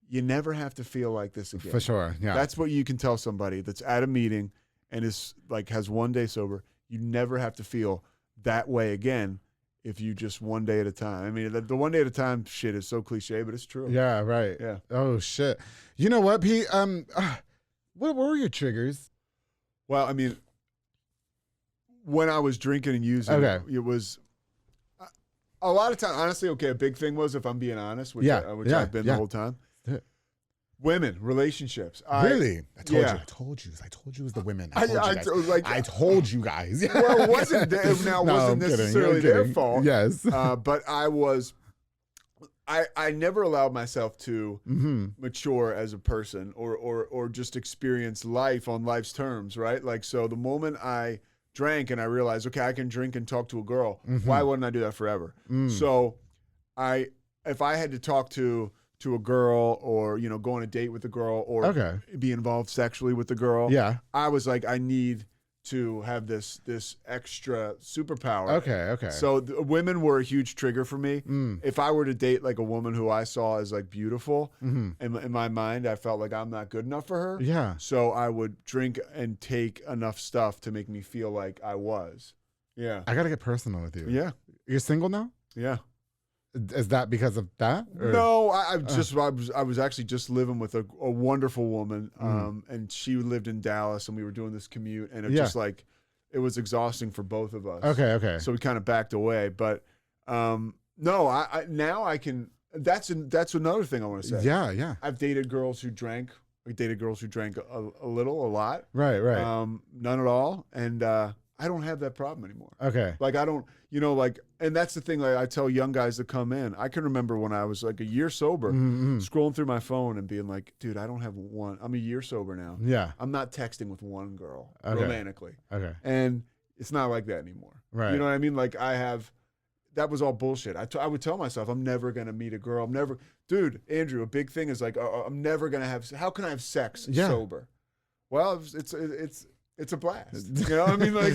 you never have to feel like this again. For sure, yeah. That's what you can tell somebody that's at a meeting and is like has one day sober. You never have to feel that way again if you just one day at a time. I mean, the one day at a time shit is so cliche, but it's true. Yeah, right. Yeah. Oh, shit. You know what, Pete? What were your triggers? Well, I mean, when I was drinking and using, it was a lot of time. Honestly, a big thing was, if I'm being honest, which I've been the whole time. Women, relationships. Really? I told you it was the women. I told you guys. Well, it wasn't necessarily their fault. Yes. But I never allowed myself to mature as a person or just experience life on life's terms, right? Like, so the moment I drank and I realized, okay, I can drink and talk to a girl, why wouldn't I do that forever? So if I had to talk to a girl or, go on a date with a girl or be involved sexually with the girl, I was like, I need to have this extra superpower. Okay. So women were a huge trigger for me. If I were to date like a woman who I saw as like beautiful, in my mind, I felt like I'm not good enough for her. Yeah. So I would drink and take enough stuff to make me feel like I was. Yeah. I gotta get personal with you. Yeah. You're single now? Yeah. Is that because of that? Or? No, I was actually just living with a wonderful woman, and she lived in Dallas, and we were doing this commute, and it was exhausting for both of us. Okay. So we kind of backed away, but no, I now I can. That's another thing I want to say. Yeah. I've dated girls who drank. I dated girls who drank a little, a lot. Right. None at all, and I don't have that problem anymore. Okay. Like, I don't, and that's the thing, like, I tell young guys that come in, I can remember when I was like a year sober, scrolling through my phone and being like, dude, I don't have one. I'm a year sober now. Yeah. I'm not texting with one girl romantically. Okay. And it's not like that anymore. Right. You know what I mean? Like, that was all bullshit. I would tell myself, I'm never going to meet a girl. Dude, Andrew, a big thing is like, I'm never going to how can I have sex sober? Well, it's a blast. You know what I mean? Like,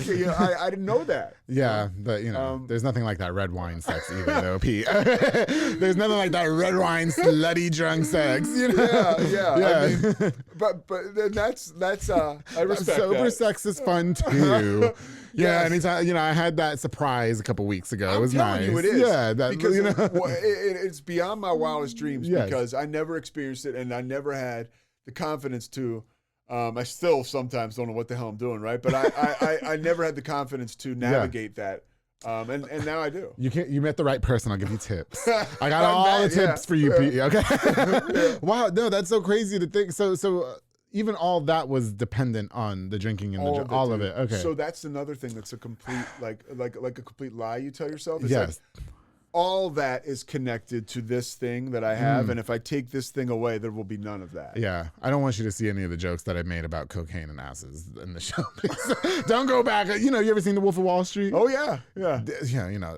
I didn't know that. Yeah, but there's nothing like that red wine sex either, though, Pete. There's nothing like that red wine slutty drunk sex. Yeah. I mean, but then that's I respect sober that. sex is fun too. Yeah, anytime I had that surprise a couple weeks ago. It was nice. You it is. Yeah, because it's beyond my wildest dreams because I never experienced it and I never had the confidence to. I still sometimes don't know what the hell I'm doing, right? But I never had the confidence to navigate that, and now I do. You met the right person. I'll give you tips. I got all the tips for you, Pete. Okay. Wow, no, that's so crazy to think. So even all that was dependent on the drinking and all of it. Okay. So that's another thing that's a complete like a complete lie you tell yourself. It's yes. Like, all that is connected to this thing that I have, and if I take this thing away, there will be none of that. Yeah, I don't want you to see any of the jokes that I made about cocaine and asses in the show. Don't go back. You ever seen The Wolf of Wall Street? Oh yeah. Yeah,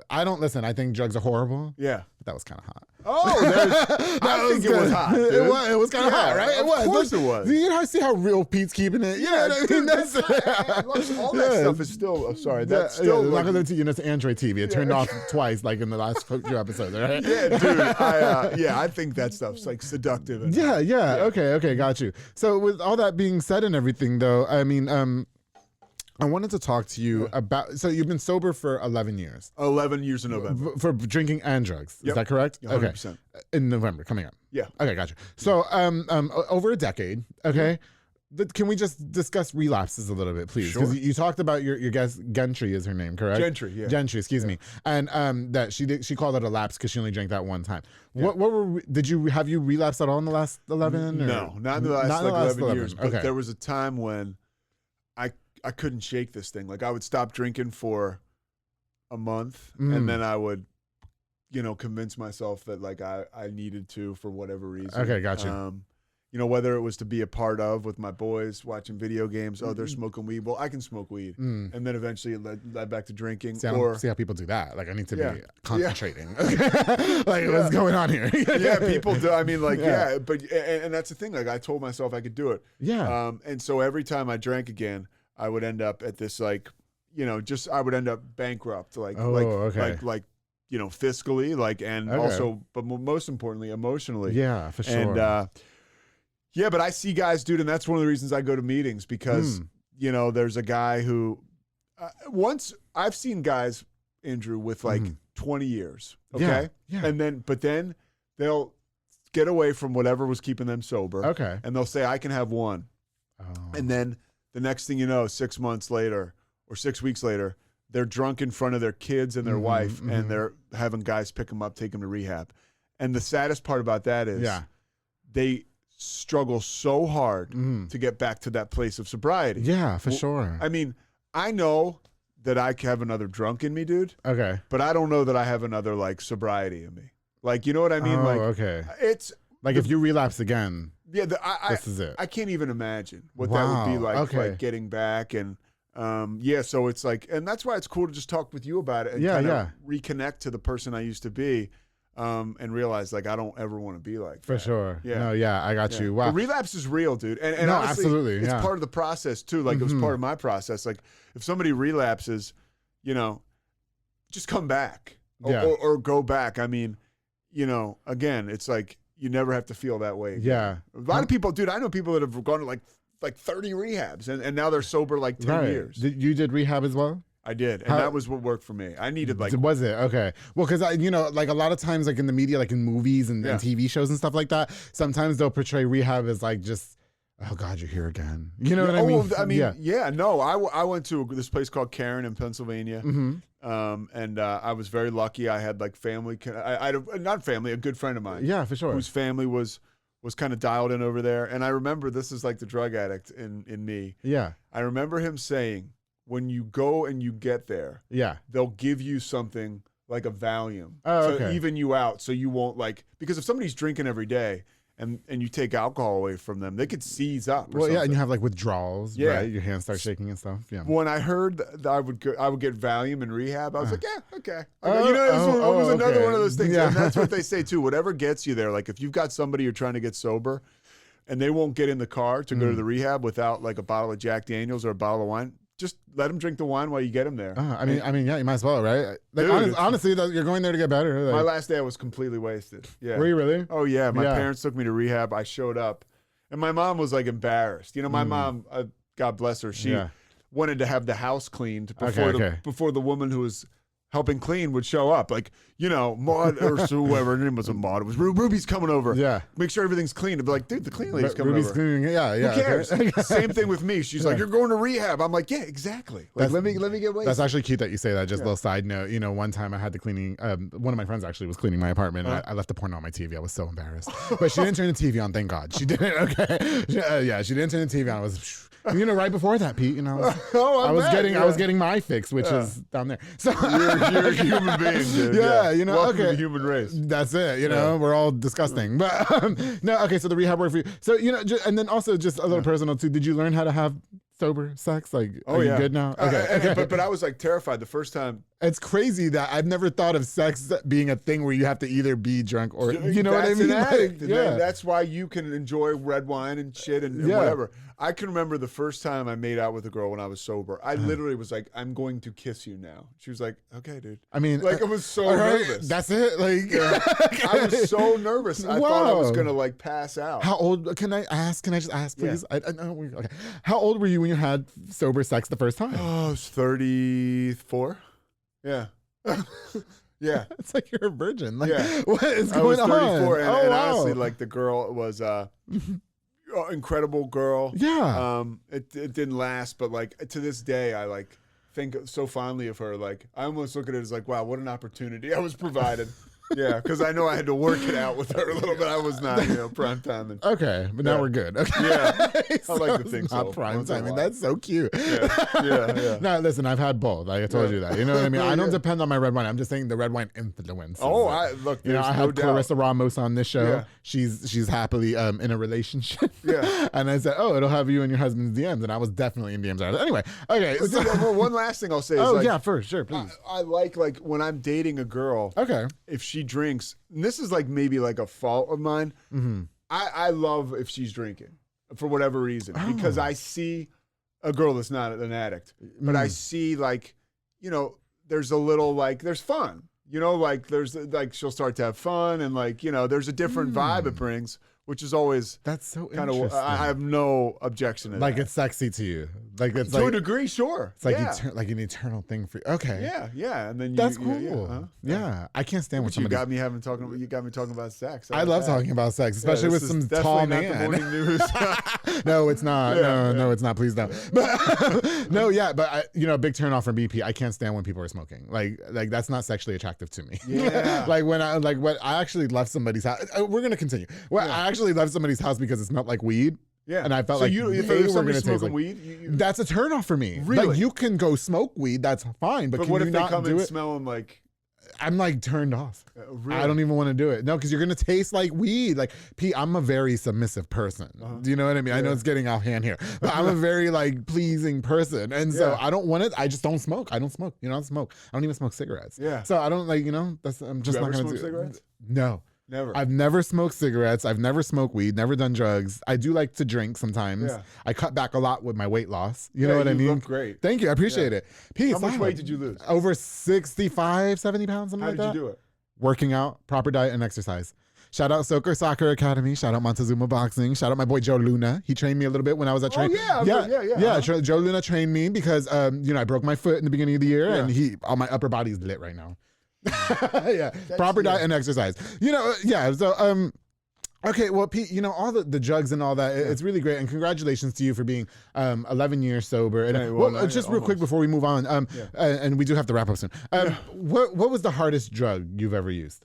I don't listen. I think drugs are horrible. Yeah, but that was kind of hot. Oh, I think it was hot. Dude. It was kind of hot, right? Of course it was. You see how real Pete's keeping it? Yeah, dude, all that stuff is still. Sorry, that's still. I'm not gonna let you. It's Android TV. It turned off twice, like in the last few episodes, right? Yeah, dude. I think that stuff's like seductive. Yeah. Okay, got you. So with all that being said and everything, though, I mean, I wanted to talk to you about. So you've been sober for 11 years. 11 years in November for drinking and drugs. Is that correct? 100%. Okay. In November coming up. Yeah. Okay, gotcha. So over a decade. Okay. Can we just discuss relapses a little bit, please? Because you talked about your guest Gentry is her name, correct? Gentry, yeah. Gentry, excuse me, and that she called it a lapse because she only drank that one time. Yeah. Have you relapsed at all in the last 11? No, not in the last 11 years. But there was a time when I couldn't shake this thing. Like I would stop drinking for a month, and then I would, convince myself that like I needed to for whatever reason. Okay, gotcha. Whether it was to be a part of with my boys watching video games. Oh, they're smoking weed. Well, I can smoke weed. And then eventually it led back to drinking. See how people do that. Like I need to be concentrating. Like what's going on here? Yeah, people do. I mean, like, but and that's the thing. Like I told myself I could do it. Yeah. And so every time I drank again, I would end up at this like, I would end up bankrupt. Like, fiscally, like, and also, but most importantly, emotionally. Yeah, for sure. And, yeah, but I see guys, dude, and that's one of the reasons I go to meetings because, there's a guy who once I've seen guys, Andrew, with like 20 years. Okay. Yeah. And but then they'll get away from whatever was keeping them sober. Okay. And they'll say, I can have one. Oh. And then the next thing you know, 6 months later or 6 weeks later, they're drunk in front of their kids and their wife, and they're having guys pick them up, take them to rehab. And the saddest part about that is they struggle so hard to get back to that place of sobriety. Yeah, for sure. I mean, I know that I have another drunk in me, dude. Okay. But I don't know that I have another like sobriety in me. Like, you know what I mean? Okay. It's like if you relapse again. Yeah, this is it. I can't even imagine what that would be like, like getting back and so it's like, and that's why it's cool to just talk with you about it and kind of reconnect to the person I used to be. And realize like I don't ever want to be like that. For sure. Yeah. No, I got you. Wow. The relapse is real, dude. And no, honestly, absolutely. It's part of the process too. Like it was part of my process. Like if somebody relapses, just come back or go back. I mean, again, it's like you never have to feel that way again. Yeah. A lot of people, dude, I know people that have gone to like 30 rehabs and now they're sober like 10 years. You did rehab as well? I did, and that was what worked for me. I needed like... Was it? Okay. Well, because, like a lot of times, like in the media, like in movies and TV shows and stuff like that, sometimes they'll portray rehab as like just, oh God, you're here again. You know what I mean? No, I went to this place called Karen in Pennsylvania, and I was very lucky. I had like family, not family, a good friend of mine. Yeah, for sure. Whose family was kind of dialed in over there. And I remember, this is like the drug addict in me. Yeah. I remember him saying, when you go and you get there, they'll give you something like a Valium to even you out, so you won't because if somebody's drinking every day and you take alcohol away from them, they could seize up. Well, and you have like withdrawals, right? Your hands start shaking and stuff. Yeah. When I heard that I would get Valium in rehab, I was like, okay. It was another one of those things. Yeah. And that's what they say too. Whatever gets you there, like if you've got somebody you're trying to get sober, and they won't get in the car to go to the rehab without like a bottle of Jack Daniels or a bottle of wine, just let them drink the wine while you get them there. I mean, yeah, you might as well, right? Like, honestly, you're going there to get better. Like, my last day, I was completely wasted. Yeah. Were you really? Oh yeah. My parents took me to rehab. I showed up, and my mom was like embarrassed. My mom, God bless her, she wanted to have the house cleaned before the woman who was helping clean would show up. Like, Maud or whoever, her name wasn't Maud. It was Ruby's coming over. Yeah. Make sure everything's clean. To be like, dude, the cleaning lady's coming Ruby's over. Cleaning, Who cares? Same thing with me. She's like, you're going to rehab. I'm like, yeah, exactly. Like, let me get wasted. That's actually cute that you say that. Just a little side note. One time I had the cleaning, one of my friends actually was cleaning my apartment. And I left the porno on my TV. I was so embarrassed. But she didn't turn the TV on, thank God. She didn't, okay. She didn't turn the TV on. I was... right before that, Pete, I was getting my fix, which is down there. So you're a human being, dude. Welcome to the human race. That's it. We're all disgusting, but no. Okay, so the rehab worked for you. So and then also just a little personal too. Did you learn how to have sober sex? Like, are you good now? Okay. But I was like terrified the first time. It's crazy that I've never thought of sex being a thing where you have to either be drunk or what I mean. That's why you can enjoy red wine and shit and whatever. I can remember the first time I made out with a girl when I was sober. I literally was like, I'm going to kiss you now. She was like, okay, dude. I mean, like I was so nervous. That's it. Like I was so nervous. I thought I was going to like pass out. How old, can I just ask, please? Yeah. Okay. How old were you when you had sober sex the first time? Oh, I was 34. Yeah. Yeah. It's like you're a virgin. Like, yeah. What is going on? I was 34 and honestly, like the girl was incredible girl. Yeah. It didn't last, but like to this day, I like think so fondly of her. Like I almost look at it as like, wow, what an opportunity I was provided. Yeah, because I know I had to work it out with her a little bit. I was not, prime timing. Okay, but now we're good. Okay. Yeah, So I like to it's think not so. prime timing. That's so cute. Yeah. No, listen, I've had both. Like I told you that. You know what I mean? I don't depend on my red wine. I'm just saying the red wine influence. Oh, look. I had Clarissa Ramos on this show. Yeah. She's happily in a relationship. Yeah. And I said, oh, it'll have you and your husband's DMs, and I was definitely in DMs. Anyway, okay. So, one last thing I'll say is yeah, for sure, please. I like when I'm dating a girl. Okay. If she drinks, and this is like maybe like a fault of mine. Mm-hmm. I love if she's drinking for whatever reason because I see a girl that's not an addict, but I see there's a little there's fun, there's she'll start to have fun and there's a different vibe it brings, which is always that's so kind of interesting. I have no objection to that. It's sexy to you, it's to a degree, sure. It's like an eternal thing for you. Okay, yeah, and then that's cool. Yeah, I can't stand when somebody. You got me talking about sex. I love talking about sex, especially with some tall man. Not the morning news. No, it's not. No, it's not. Please don't. But no, yeah, but a big turn off from BP. I can't stand when people are smoking. Like that's not sexually attractive to me. Yeah. when I actually left somebody's house. We're gonna continue. I actually left somebody's house because it smelled like weed. Yeah, and I felt if somebody's smoking weed, that's a turn off for me. Really? Like you can go smoke weed, that's fine. But can what you if they not come do in it? smelling like? I'm turned off. Really? I don't even want to do it. No, because you're gonna taste like weed. Like Pete, I'm a very submissive person. Do you know what I mean? I know it's getting out hand here, but I'm a very pleasing person, and so I don't want it. I just don't smoke. I don't smoke. I don't smoke. I don't even smoke cigarettes. Yeah. So I don't That's I'm just not gonna do cigarettes. No. Never. I've never smoked cigarettes. I've never smoked weed, never done drugs. I do like to drink sometimes. Yeah. I cut back a lot with my weight loss. You know what I mean? You look great. Thank you. I appreciate it. Peace. How much weight did you lose? Over 65, 70 pounds, something like that. How did you do it? Working out, proper diet, and exercise. Shout out Soccer Academy. Shout out Montezuma Boxing. Shout out my boy Joe Luna. He trained me a little bit when I was at training. Yeah. Joe Luna trained me because I broke my foot in the beginning of the year, and all my upper body is lit right now. Yeah, proper diet and exercise. So okay, well, Pete, all the drugs and all that, it's really great, and congratulations to you for being 11 years sober. And just real quick before we move on, and we do have to wrap up soon. What was the hardest drug you've ever used?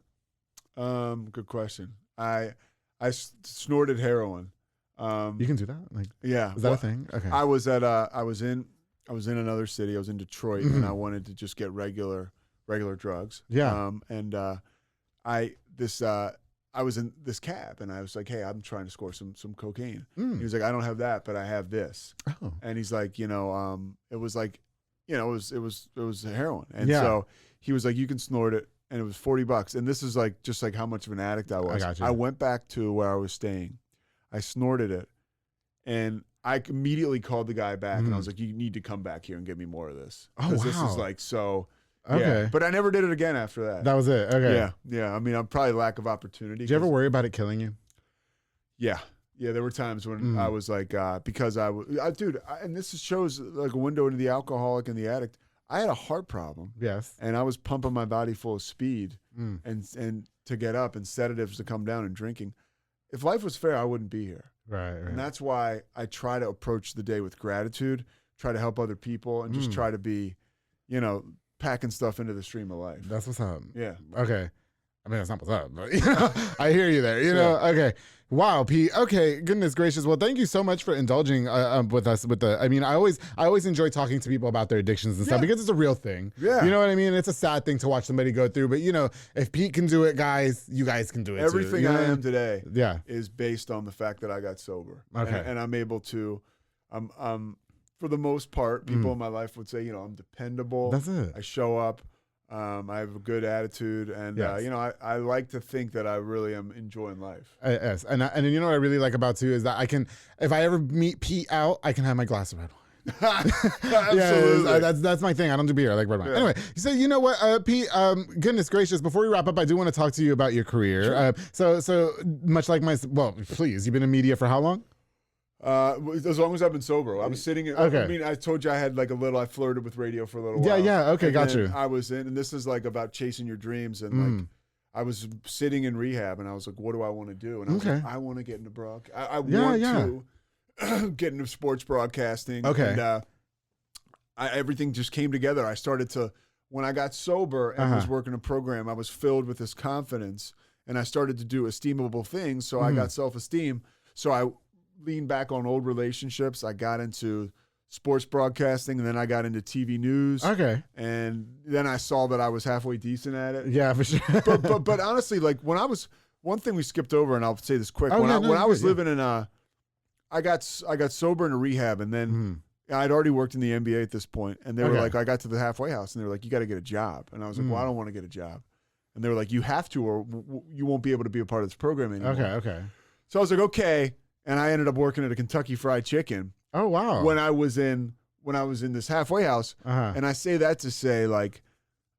Good question. I snorted heroin. You can do that? Is that a thing? Okay. I was in another city. I was in Detroit, and I wanted to just get regular drugs. Yeah. I was in this cab, and I was like, "Hey, I'm trying to score some cocaine." He was like, "I don't have that, but I have this." Oh. And he's like, it was it was heroin, and so he was like, "You can snort it," and it was $40. And this is just how much of an addict I was. I got you. I went back to where I was staying, I snorted it, and I immediately called the guy back, and I was like, "You need to come back here and give me more of this." Oh, wow. This is so. Okay. Yeah. But I never did it again after that. That was it. Okay. Yeah. I mean, I'm probably lack of opportunity. Did you ever worry about it killing you? Yeah. There were times when I was because and this shows like a window into the alcoholic and the addict. I had a heart problem. Yes. And I was pumping my body full of speed and to get up, and sedatives to come down, and drinking. If life was fair, I wouldn't be here. Right. And that's why I try to approach the day with gratitude, try to help other people, and just try to be, packing stuff into the stream of life. That's what's up. Yeah. Okay. I mean, that's not what's up, but I hear you there. Okay. Wow, Pete. Okay. Goodness gracious. Well, thank you so much for indulging with us. I always enjoy talking to people about their addictions and stuff because it's a real thing. Yeah. You know what I mean? It's a sad thing to watch somebody go through, but if Pete can do it, guys, you guys can do it Everything too. I am today is based on the fact that I got sober. Okay. And I'm able to, for the most part, people in my life would say, I'm dependable. That's it. I show up. I have a good attitude, and I like to think that I really am enjoying life. Yes, and what I really like about too is that I can, if I ever meet Pete out, I can have my glass of red wine. Absolutely. That's my thing. I don't do beer. I like red wine. Anyway, so you know what, Pete? Goodness gracious! Before we wrap up, I do want to talk to you about your career. Sure. So much like please, you've been in media for how long? As long as I've been sober. I was sitting. Okay. I mean, I told you I flirted with radio for a little while. Yeah. Okay, got you. I was in, and this is about chasing your dreams, and I was sitting in rehab, and I was like, what do I want to do? And I was like, I want to get into I want to get into sports broadcasting. Okay. And everything just came together. I started to when I got sober and was working a program, I was filled with this confidence, and I started to do esteemable things. So I got self-esteem. So I leaned back on old relationships. I got into sports broadcasting, and then I got into TV news. Okay. And then I saw that I was halfway decent at it. Yeah, for sure. but honestly, like when I was, one thing we skipped over, and I'll say this quick. When I was living in I got sober in a rehab, and then I'd already worked in the NBA at this point, and they were like, I got to the halfway house, and they were like, you got to get a job. And I was like, well, I don't want to get a job. And they were like, you have to, or you won't be able to be a part of this program anymore. Okay. So I was like, okay. And I ended up working at a Kentucky Fried Chicken. Oh, wow. When I was in this halfway house. And I say that to say, like,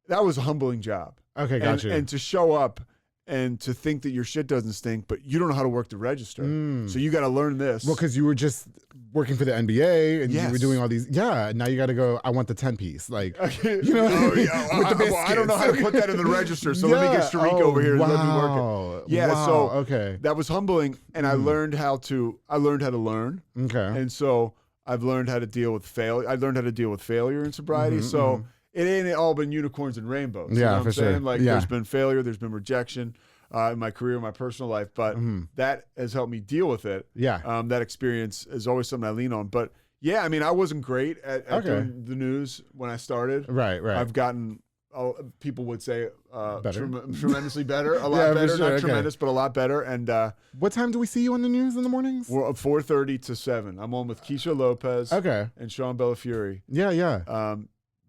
that was a humbling job. Okay, gotcha. And to show up and to think that your shit doesn't stink, but you don't know how to work the register. So you got to learn this. Well, because you were just working for the NBA and you were doing all these. Yeah, now you got to go, I want the 10-piece. Like, you know, with the biscuits. I don't know how to put that in the register, so let me get Sharik over here and let me work it. Yeah, so that was humbling, and I learned how to learn. Okay. And so I've learned how to deal with failure. I learned how to deal with failure in sobriety. So it ain't all been unicorns and rainbows. You know what I'm saying? Like, there's been failure, there's been rejection in my career, my personal life, but that has helped me deal with it. Yeah. That experience is always something I lean on. But yeah, I mean, I wasn't great at doing the news when I started. Right. I've gotten, people would say, tremendously better, a lot better, not tremendous, but a lot better. And what time do we see you on the news in the mornings? We're 4:30 to 7. I'm on with Keisha Lopez and Sean Bellafury. Yeah.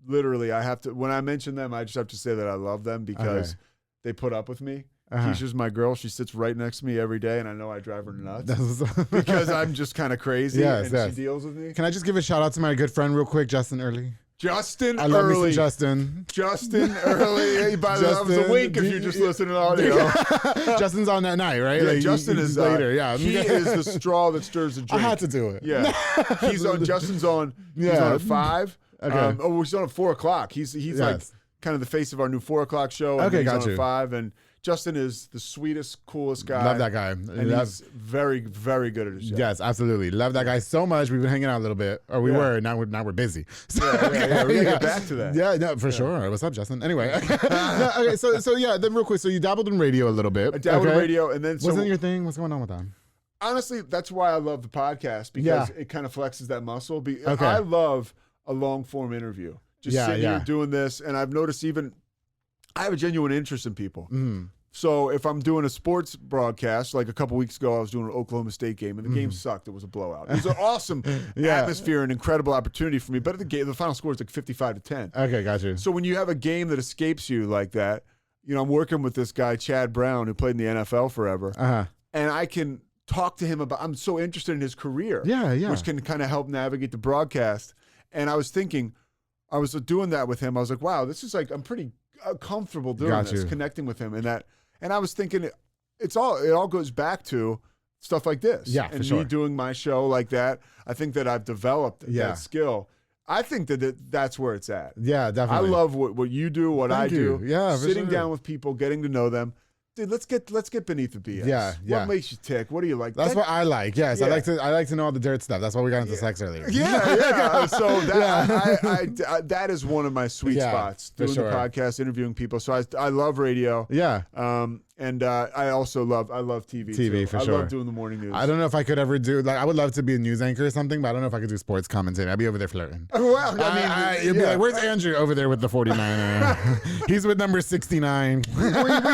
Literally, I have to, when I mention them, I just have to say that I love them because they put up with me. Keisha's my girl. She sits right next to me every day, and I know I drive her nuts because I'm just kind of crazy, and she deals with me. Can I just give a shout out to my good friend real quick, Justin Early? I love me some Justin. Justin Early. Hey, by the way, that was a wink if you're just listening to audio. Justin's on that night, right? Yeah, like, Justin is later. He is the straw that stirs the drink. I had to do it. Yeah, he's on. Justin's on. He's on at 5. Okay. He's on at 4 o'clock. He's like kind of the face of our new 4 o'clock show. And he's on at 5, and Justin is the sweetest, coolest guy. Love that guy. And he's very, very good at his job. Yes, absolutely. Love that guy so much. We've been hanging out a little bit. Or we were. Now we're busy. So, We're going to get back to that. Yeah, no, for sure. What's up, Justin? Anyway. Okay, so yeah, then real quick. So you dabbled in radio a little bit. I dabbled in radio. And then wasn't your thing? What's going on with that? Honestly, that's why I love the podcast, because it kind of flexes that muscle. I love a long-form interview. Just sitting here doing this. And I've noticed I have a genuine interest in people. So if I'm doing a sports broadcast, like a couple weeks ago, I was doing an Oklahoma State game, and the game sucked. It was a blowout. It was an awesome atmosphere and incredible opportunity for me. But the final score is like 55-10. Okay, gotcha. So when you have a game that escapes you like that, you know, I'm working with this guy, Chad Brown, who played in the NFL forever, and I can talk to him about, I'm so interested in his career, which can kind of help navigate the broadcast. And I was thinking, I was doing that with him. I was like, wow, this is like, I'm pretty comfortable doing this, connecting with him, and I was thinking, it all goes back to stuff like this, and me doing my show like that. I think that I've developed that skill. I think that's where it's at. Yeah, definitely. I love what you do, what I do. Yeah, sitting down with people, getting to know them. Dude, let's get beneath the BS. Yeah. What makes you tick? What do you like? That's what I like. Yes, I like to know all the dirt stuff. That's why we got into sex earlier. Yeah. So that is one of my sweet spots. Doing the podcast, interviewing people. So I love radio. Yeah. And I also love TV. TV for sure. I love doing the morning news. I don't know if I could ever do, like, I would love to be a news anchor or something, but I don't know if I could do sports commentating. I'd be over there flirting. Well, I mean, you'd be like, where's Andrew? Over there with the 49er. He's with number 69. we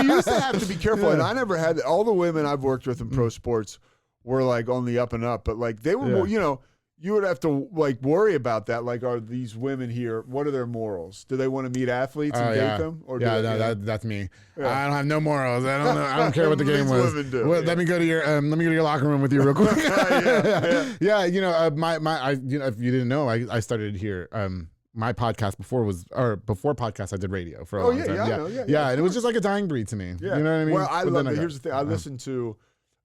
used to have to be careful, and I never had, all the women I've worked with in pro sports were like on the up and up, but like they were more, you know, you would have to like worry about that. Like, are these women here? What are their morals? Do they want to meet athletes and date them? Or that's me. Yeah. I don't have no morals. I don't know. I don't care what the game was. Let me go to your locker room with you real quick. You know, if you didn't know, I started here. My podcast before podcast, I did radio for a long time. Yeah, and it was just like a dying breed to me. Yeah. You know what I mean? Well, I love it. Here's the thing. I listen to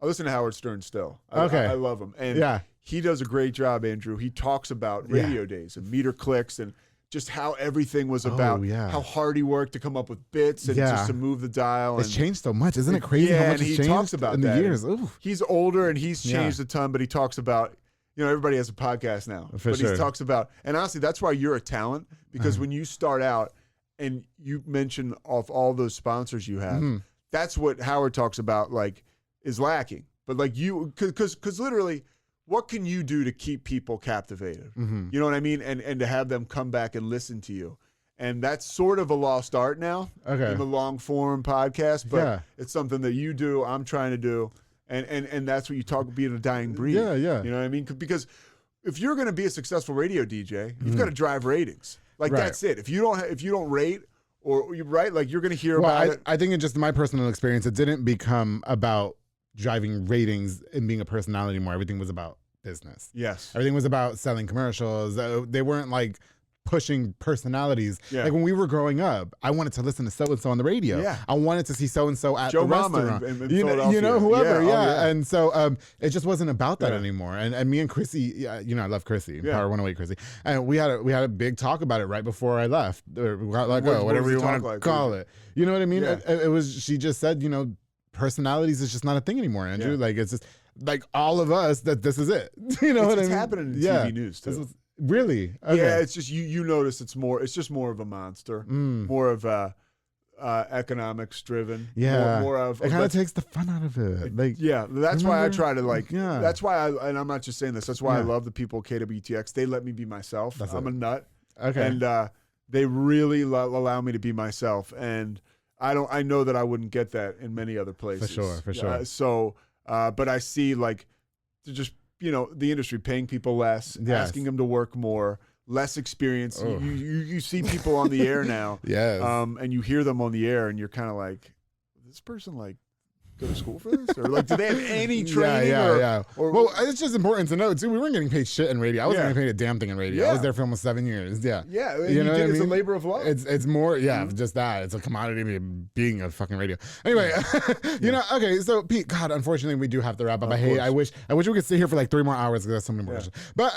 Howard Stern still. I love him. And he does a great job, Andrew. He talks about radio days and meter clicks and just how everything was about, how hard he worked to come up with bits and just to move the dial. It's changed so much. Isn't it crazy how much it's changed talks about in the years? Ooh. He's older and he's changed a ton, but he talks about, you know, everybody has a podcast now. He talks about, and honestly, that's why you're a talent, because when you start out and you mentioned of all those sponsors you have, that's what Howard talks about, like, is lacking. But like because literally, what can you do to keep people captivated? You know what I mean? And to have them come back and listen to you. And that's sort of a lost art now in the long form podcast, but it's something that you do, I'm trying to do. And that's what you talk about, being a dying breed. Yeah. You know what I mean? Because if you're going to be a successful radio DJ, you've got to drive ratings. Like that's it. If you don't rate, or you like, you're going to hear about it. I think in just my personal experience, it didn't become about driving ratings and being a personality anymore. Everything was about business. Yes. Everything was about selling commercials. They weren't like pushing personalities. Yeah. Like when we were growing up, I wanted to listen to so-and-so on the radio. Yeah. I wanted to see so-and-so at Joe the Mama restaurant. in you know, whoever. Yeah. And so it just wasn't about that anymore. And me and Chrissy, I love Chrissy, Power 108 Chrissy. And we had a big talk about it right before I left. Or whatever you want to call it. You know what I mean? Yeah. It was, she just said, personalities is just not to thing anymore, Andrew. Like it's just like all of us that this is it. You know what I mean? It's happening in TV news too. Really? Okay. Yeah, it's just you notice it's just more of a monster, more of a economics driven. Yeah, more of it kind of takes the fun out of it. Like that's why I try to that's why and I'm not just saying this. That's why I love the people at KWTX. They let me be myself. I'm a nut. Okay, and they really allow me to be myself. And I know that I wouldn't get that in many other places. For sure. But I see just the industry paying people less, asking them to work more, less experience. You see people on the air now, and you hear them on the air, and you're kind of like, this person go to school for this, or do they have any training? Or well, it's just important to know too. We weren't getting paid shit in radio. I wasn't getting paid a damn thing in radio. I was there for almost 7 years. You know what I mean? It's a labor of love. It's more, just that. It's a commodity being a fucking radio. Anyway, okay. So Pete, God, unfortunately, we do have to wrap up. I wish we could stay here for 3 more hours because there's so many more questions. But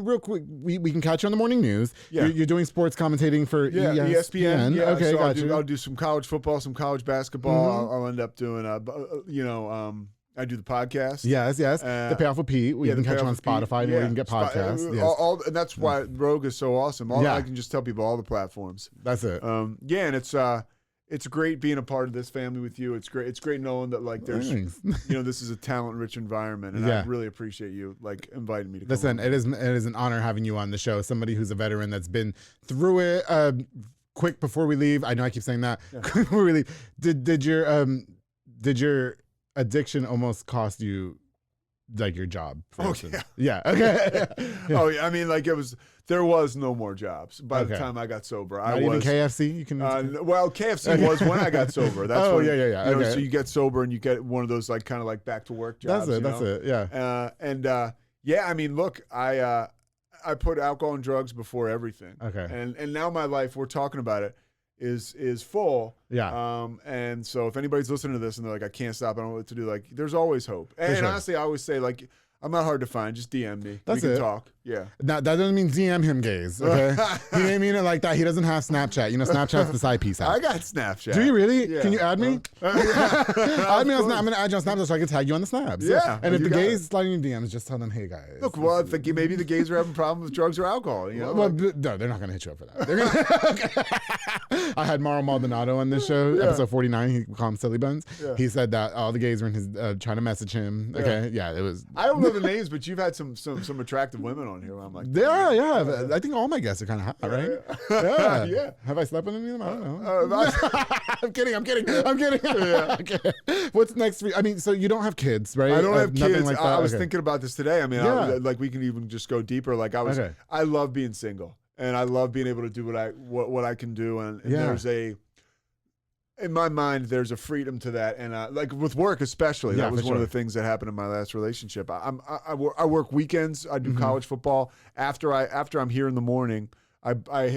real quick, we can catch you on the morning news. You're doing sports commentating for ESPN. Okay, so I'll do some college football, some college basketball. I'll end up doing I do the podcast. Yes. The Payoff with Pete. We can catch you on Spotify. Where you can get podcasts. And that's why Rogue is so awesome. I can just tell people all the platforms. That's it. And it's great being a part of this family with you. It's great. It's great knowing that there's this is a talent-rich environment, and I really appreciate you inviting me to. Listen, it is an honor having you on the show. Somebody who's a veteran that's been through it. Quick before we leave, I know I keep saying that. Before we leave, did your addiction almost cost you your job? Yeah. Okay. Oh yeah. I mean, there was no more jobs by the time I got sober. Not even KFC. You can. KFC was when I got sober. That's yeah. So you get sober and you get one of those kind of back to work jobs. That's it. Yeah. I mean, look, I put alcohol and drugs before everything. Okay. And now my life, we're talking about it, is full. Yeah. And so if anybody's listening to this and they're like, I can't stop, I don't know what to do, there's always hope. And honestly, I always say, I'm not hard to find. Just DM me. We can talk. Yeah. Now, that doesn't mean DM him gays, okay? He didn't mean it like that. He doesn't have Snapchat. Snapchat's the side piece out. I got Snapchat. Do you really? Yeah. Can you add me? Add me on Snap. I'm going to add you on Snapchat so I can tag you on the snaps. Yeah. And if the gays slide in your DMs, just tell them, hey, guys. Look, maybe the gays are having problems with drugs or alcohol. Well, no, they're not going to hit you up for that. They're gonna, I had Mauro Maldonado on this show, episode 49. He called him Silly Buns. Yeah. He said that all the gays were in his trying to message him. Okay. Yeah, it was. I don't know the names, but you've had some attractive women on here. I'm like, yeah. I think all my guests are kind of hot, right? Yeah. Have I slept with any of them? I don't know. I'm kidding. Yeah. Okay. What's next for you? I mean, so you don't have kids, right? I don't have kids. Like that. I was thinking about this today. I mean, we can even just go deeper. I love being single, and I love being able to do what I can do. And there's in my mind, there's a freedom to that, and with work especially. That was one of the things that happened in my last relationship. I work weekends. I do college football. After I'm here in the morning, I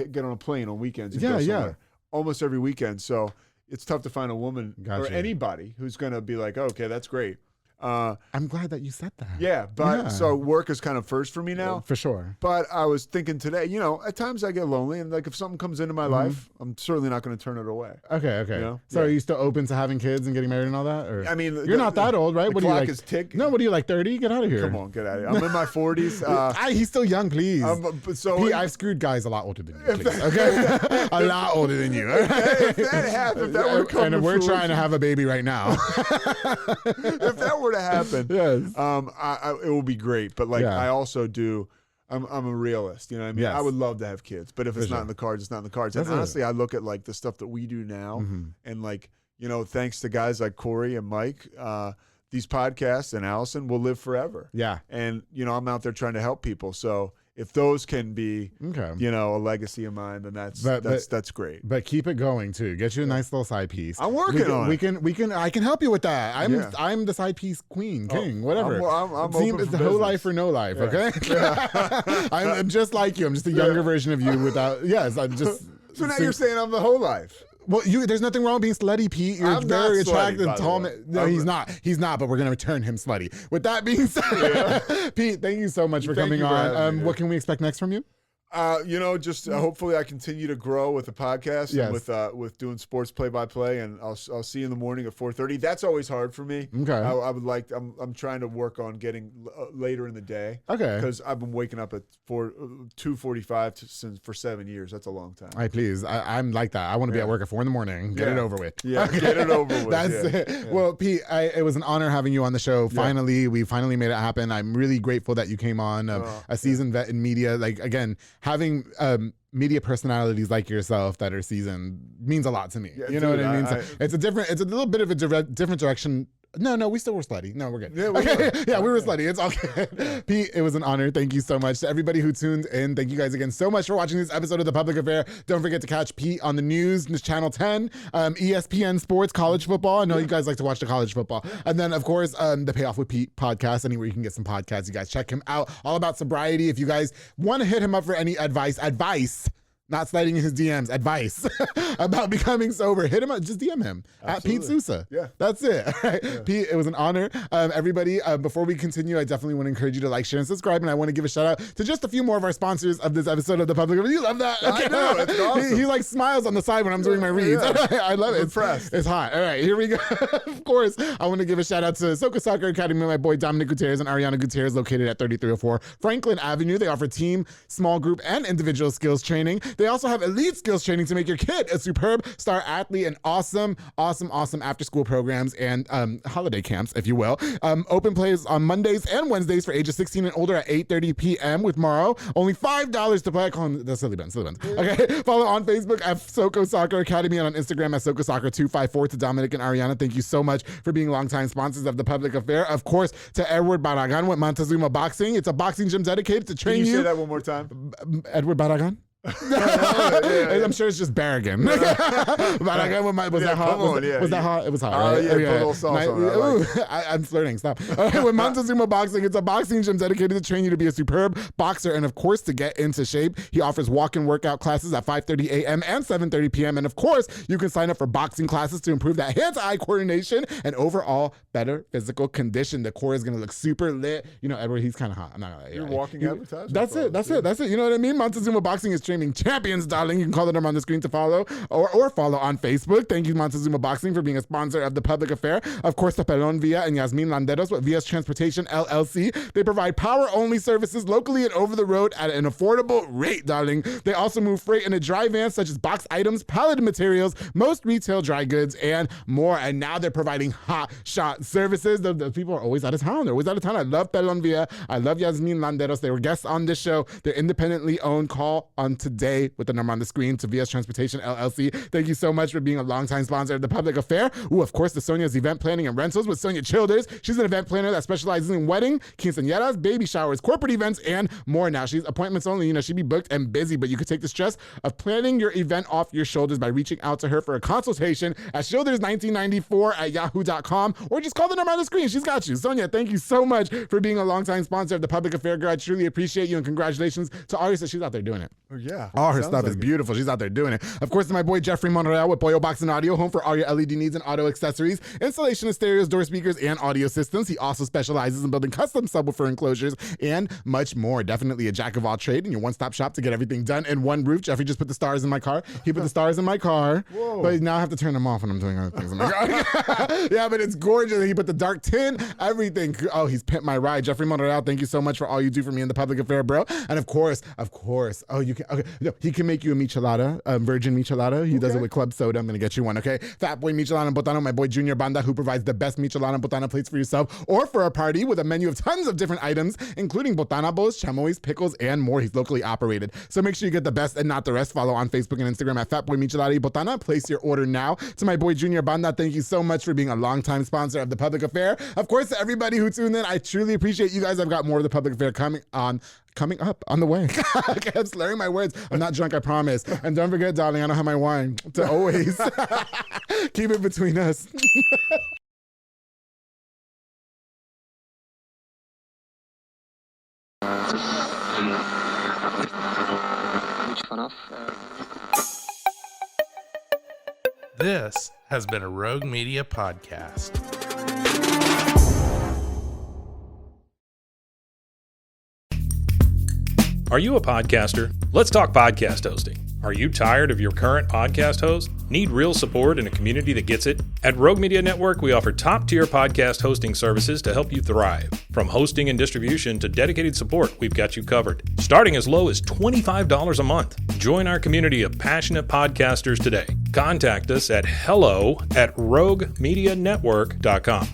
get on a plane on weekends. And go somewhere, almost every weekend. So it's tough to find a woman or anybody who's going to be like, okay, that's great. I'm glad that you said that. Yeah, but so work is kind of first for me now. For sure. But I was thinking today, at times I get lonely, and like if something comes into my life, I'm certainly not going to turn it away. Okay. So are you still open to having kids and getting married and all that? Or I mean, you're not that old, right? The What clock are you like? is ticking. No, what are you like 30? Get out of here. Come on, get out of here. I'm in my 40s. He's still young, please. Pete, I've screwed guys a lot older than you, please. Okay, a lot older than you. If that happened, if that were to come and to we're fruition, trying to have a baby right now. if that were to happen, yes, it will be great. But I also do. I'm a realist. You know what I mean? Yes. I would love to have kids, but if it's not in the cards, it's not in the cards. And honestly, I look at like the stuff that we do now, and like thanks to guys like Corey and Mike. These podcasts and Allison will live forever. Yeah. And, I'm out there trying to help people. So if those can be, a legacy of mine, then that's great. But keep it going too. Get you a nice little side piece. I'm working on it. I can help you with that. I'm the side piece king, whatever. I'm open it's for the whole business. life or no life. Okay. I'm just like you. I'm just a younger version of you without. Yes. I'm just. So now you're saying I'm the whole life. Well, there's nothing wrong with being slutty, Pete. You're very attractive, tall man. No, he's not. He's not, but we're going to turn him slutty. With that being said, Pete, thank you so much for coming on. What can we expect next from you? Hopefully I continue to grow with the podcast and with doing sports play-by-play, and I'll see you in the morning at 4:30. That's always hard for me. Okay. I would like. I'm trying to work on getting later in the day. Okay. Because I've been waking up at 2:45 for 7 years. That's a long time. I'm like that. I want to be at work at 4 a.m. Get it over with. Yeah. Okay. Get it over with. That's it. Yeah. Well, Pete, it was an honor having you on the show. We finally made it happen. I'm really grateful that you came on. A seasoned vet in media. Like again, having media personalities like yourself that are seasoned means a lot to me. You know what I mean? It's a little bit of a different direction. No, we still were slutty. No, we're good. Yeah, we were slutty. It's all good. Pete, it was an honor. Thank you so much. To everybody who tuned in, thank you guys again so much for watching this episode of The Public Affair. Don't forget to catch Pete on the news, Channel 10, ESPN Sports, college football. I know you guys like to watch the college football. And then, of course, the Payoff with Pete podcast, anywhere you can get some podcasts. You guys check him out. All about sobriety. If you guys want to hit him up for any advice, not sliding in his DMs, advice about becoming sober, hit him up, just DM him at Pete Sousa. Yeah. That's it. All right. Yeah. Pete, it was an honor. Everybody, before we continue, I definitely want to encourage you to like, share, and subscribe. And I want to give a shout out to just a few more of our sponsors of this episode of The Public. You love that? Okay. I know. It's awesome. He like smiles on the side when I'm doing my reads. Yeah. I love it. It's hot. All right, here we go. Of course, I want to give a shout out to Soka Soccer Academy, my boy Dominic Gutierrez and Ariana Gutierrez, located at 3304 Franklin Avenue. They offer team, small group, and individual skills training. They also have elite skills training to make your kid a superb star athlete, and awesome after school programs and holiday camps, if you will. Open plays on Mondays and Wednesdays for ages 16 and older at 8:30 p.m. with Morrow. Only $5 to play. I call him the Silly Buns. Okay. Follow on Facebook at Soko Soccer Academy and on Instagram at Soko Soccer 254. To Dominic and Ariana, thank you so much for being longtime sponsors of The Public Affair. Of course, to Edward Barragan with Montezuma Boxing. It's a boxing gym dedicated to train you. Can you say that one more time? Edward Barragan? Yeah. I'm sure it's just Barragan. Was that hot? It was hot. Right? Put a little sauce on it. I'm flirting. Stop. With Montezuma Boxing, it's a boxing gym dedicated to train you to be a superb boxer, and of course, to get into shape. He offers walk-in workout classes at 5:30 a.m. and 7:30 p.m. And of course, you can sign up for boxing classes to improve that hand-to-eye coordination and overall better physical condition. The core is going to look super lit. Edward, he's kind of hot. I'm not gonna lie. You're walking advertising. That's it. You know what I mean? Montezuma Boxing is training champions, darling. You can call the number on the screen to follow or follow on Facebook. Thank you, Montezuma Boxing, for being a sponsor of The Public Affair. Of course, the Pelon Villa and Yasmin Landeros with Via's Transportation LLC. They provide power-only services locally and over the road at an affordable rate, darling. They also move freight in a dry van, such as box items, pallet materials, most retail dry goods, and more. And now they're providing hot shot services. The people are always out of town. I love Pelon Villa. I love Yasmin Landeros. They were guests on this show. They're independently owned. Call on today with the number on the screen to Via's Transportation LLC. Thank you so much for being a longtime sponsor of The Public Affair. Of course, the Sonia's Event Planning and Rentals with Sonia Childers. She's an event planner that specializes in wedding, quinceañeras, baby showers, corporate events, and more. Now, she's appointments only. She'd be booked and busy, but you could take the stress of planning your event off your shoulders by reaching out to her for a consultation at shoulders1994@yahoo.com, or just call the number on the screen. She's got you. Sonia, thank you so much for being a longtime sponsor of The Public Affair, girl. I truly appreciate you, and congratulations to August. She's out there doing it. Yeah. Yeah. All her stuff is beautiful. She's out there doing it. Of course, my boy Jeffrey Monreal with Pollo Box and Audio, home for all your LED needs and auto accessories, installation of stereos, door speakers, and audio systems. He also specializes in building custom subwoofer enclosures and much more. Definitely a jack of all trade and your one-stop shop to get everything done in one roof. Jeffrey just put the stars in my car. He put the stars in my car. Whoa. But now I have to turn them off when I'm doing other things in my car. Yeah, but it's gorgeous. He put the dark tin, everything. Oh, he's pimped my ride. Jeffrey Monreal, thank you so much for all you do for me in the public affair, bro. And of course, oh, you can, okay, no, he can make you a michelada, virgin michelada. He does it with club soda. I'm going to get you one, okay? Fat Boy Michelada and Botano, my boy Junior Banda, who provides the best michelada and botana plates for yourself or for a party with a menu of tons of different items, including botanabos, chamois, pickles, and more. He's locally operated. So make sure you get the best and not the rest. Follow on Facebook and Instagram at Fat Boy Michelada y Botana. Place your order now. To my boy Junior Banda, thank you so much for being a longtime sponsor of the Public Affair. Of course, to everybody who tuned in, I truly appreciate you guys. I've got more of the Public Affair coming up on the way. Okay, I'm slurring my words. I'm not drunk, I promise. And don't forget, darling, I don't have my wine. To always keep it between us. This has been a Rogue Media podcast. Are you a podcaster? Let's talk podcast hosting. Are you tired of your current podcast host? Need real support in a community that gets it? At Rogue Media Network, we offer top-tier podcast hosting services to help you thrive. From hosting and distribution to dedicated support, we've got you covered. Starting as low as $25 a month. Join our community of passionate podcasters today. Contact us at hello@roguemedianetwork.com.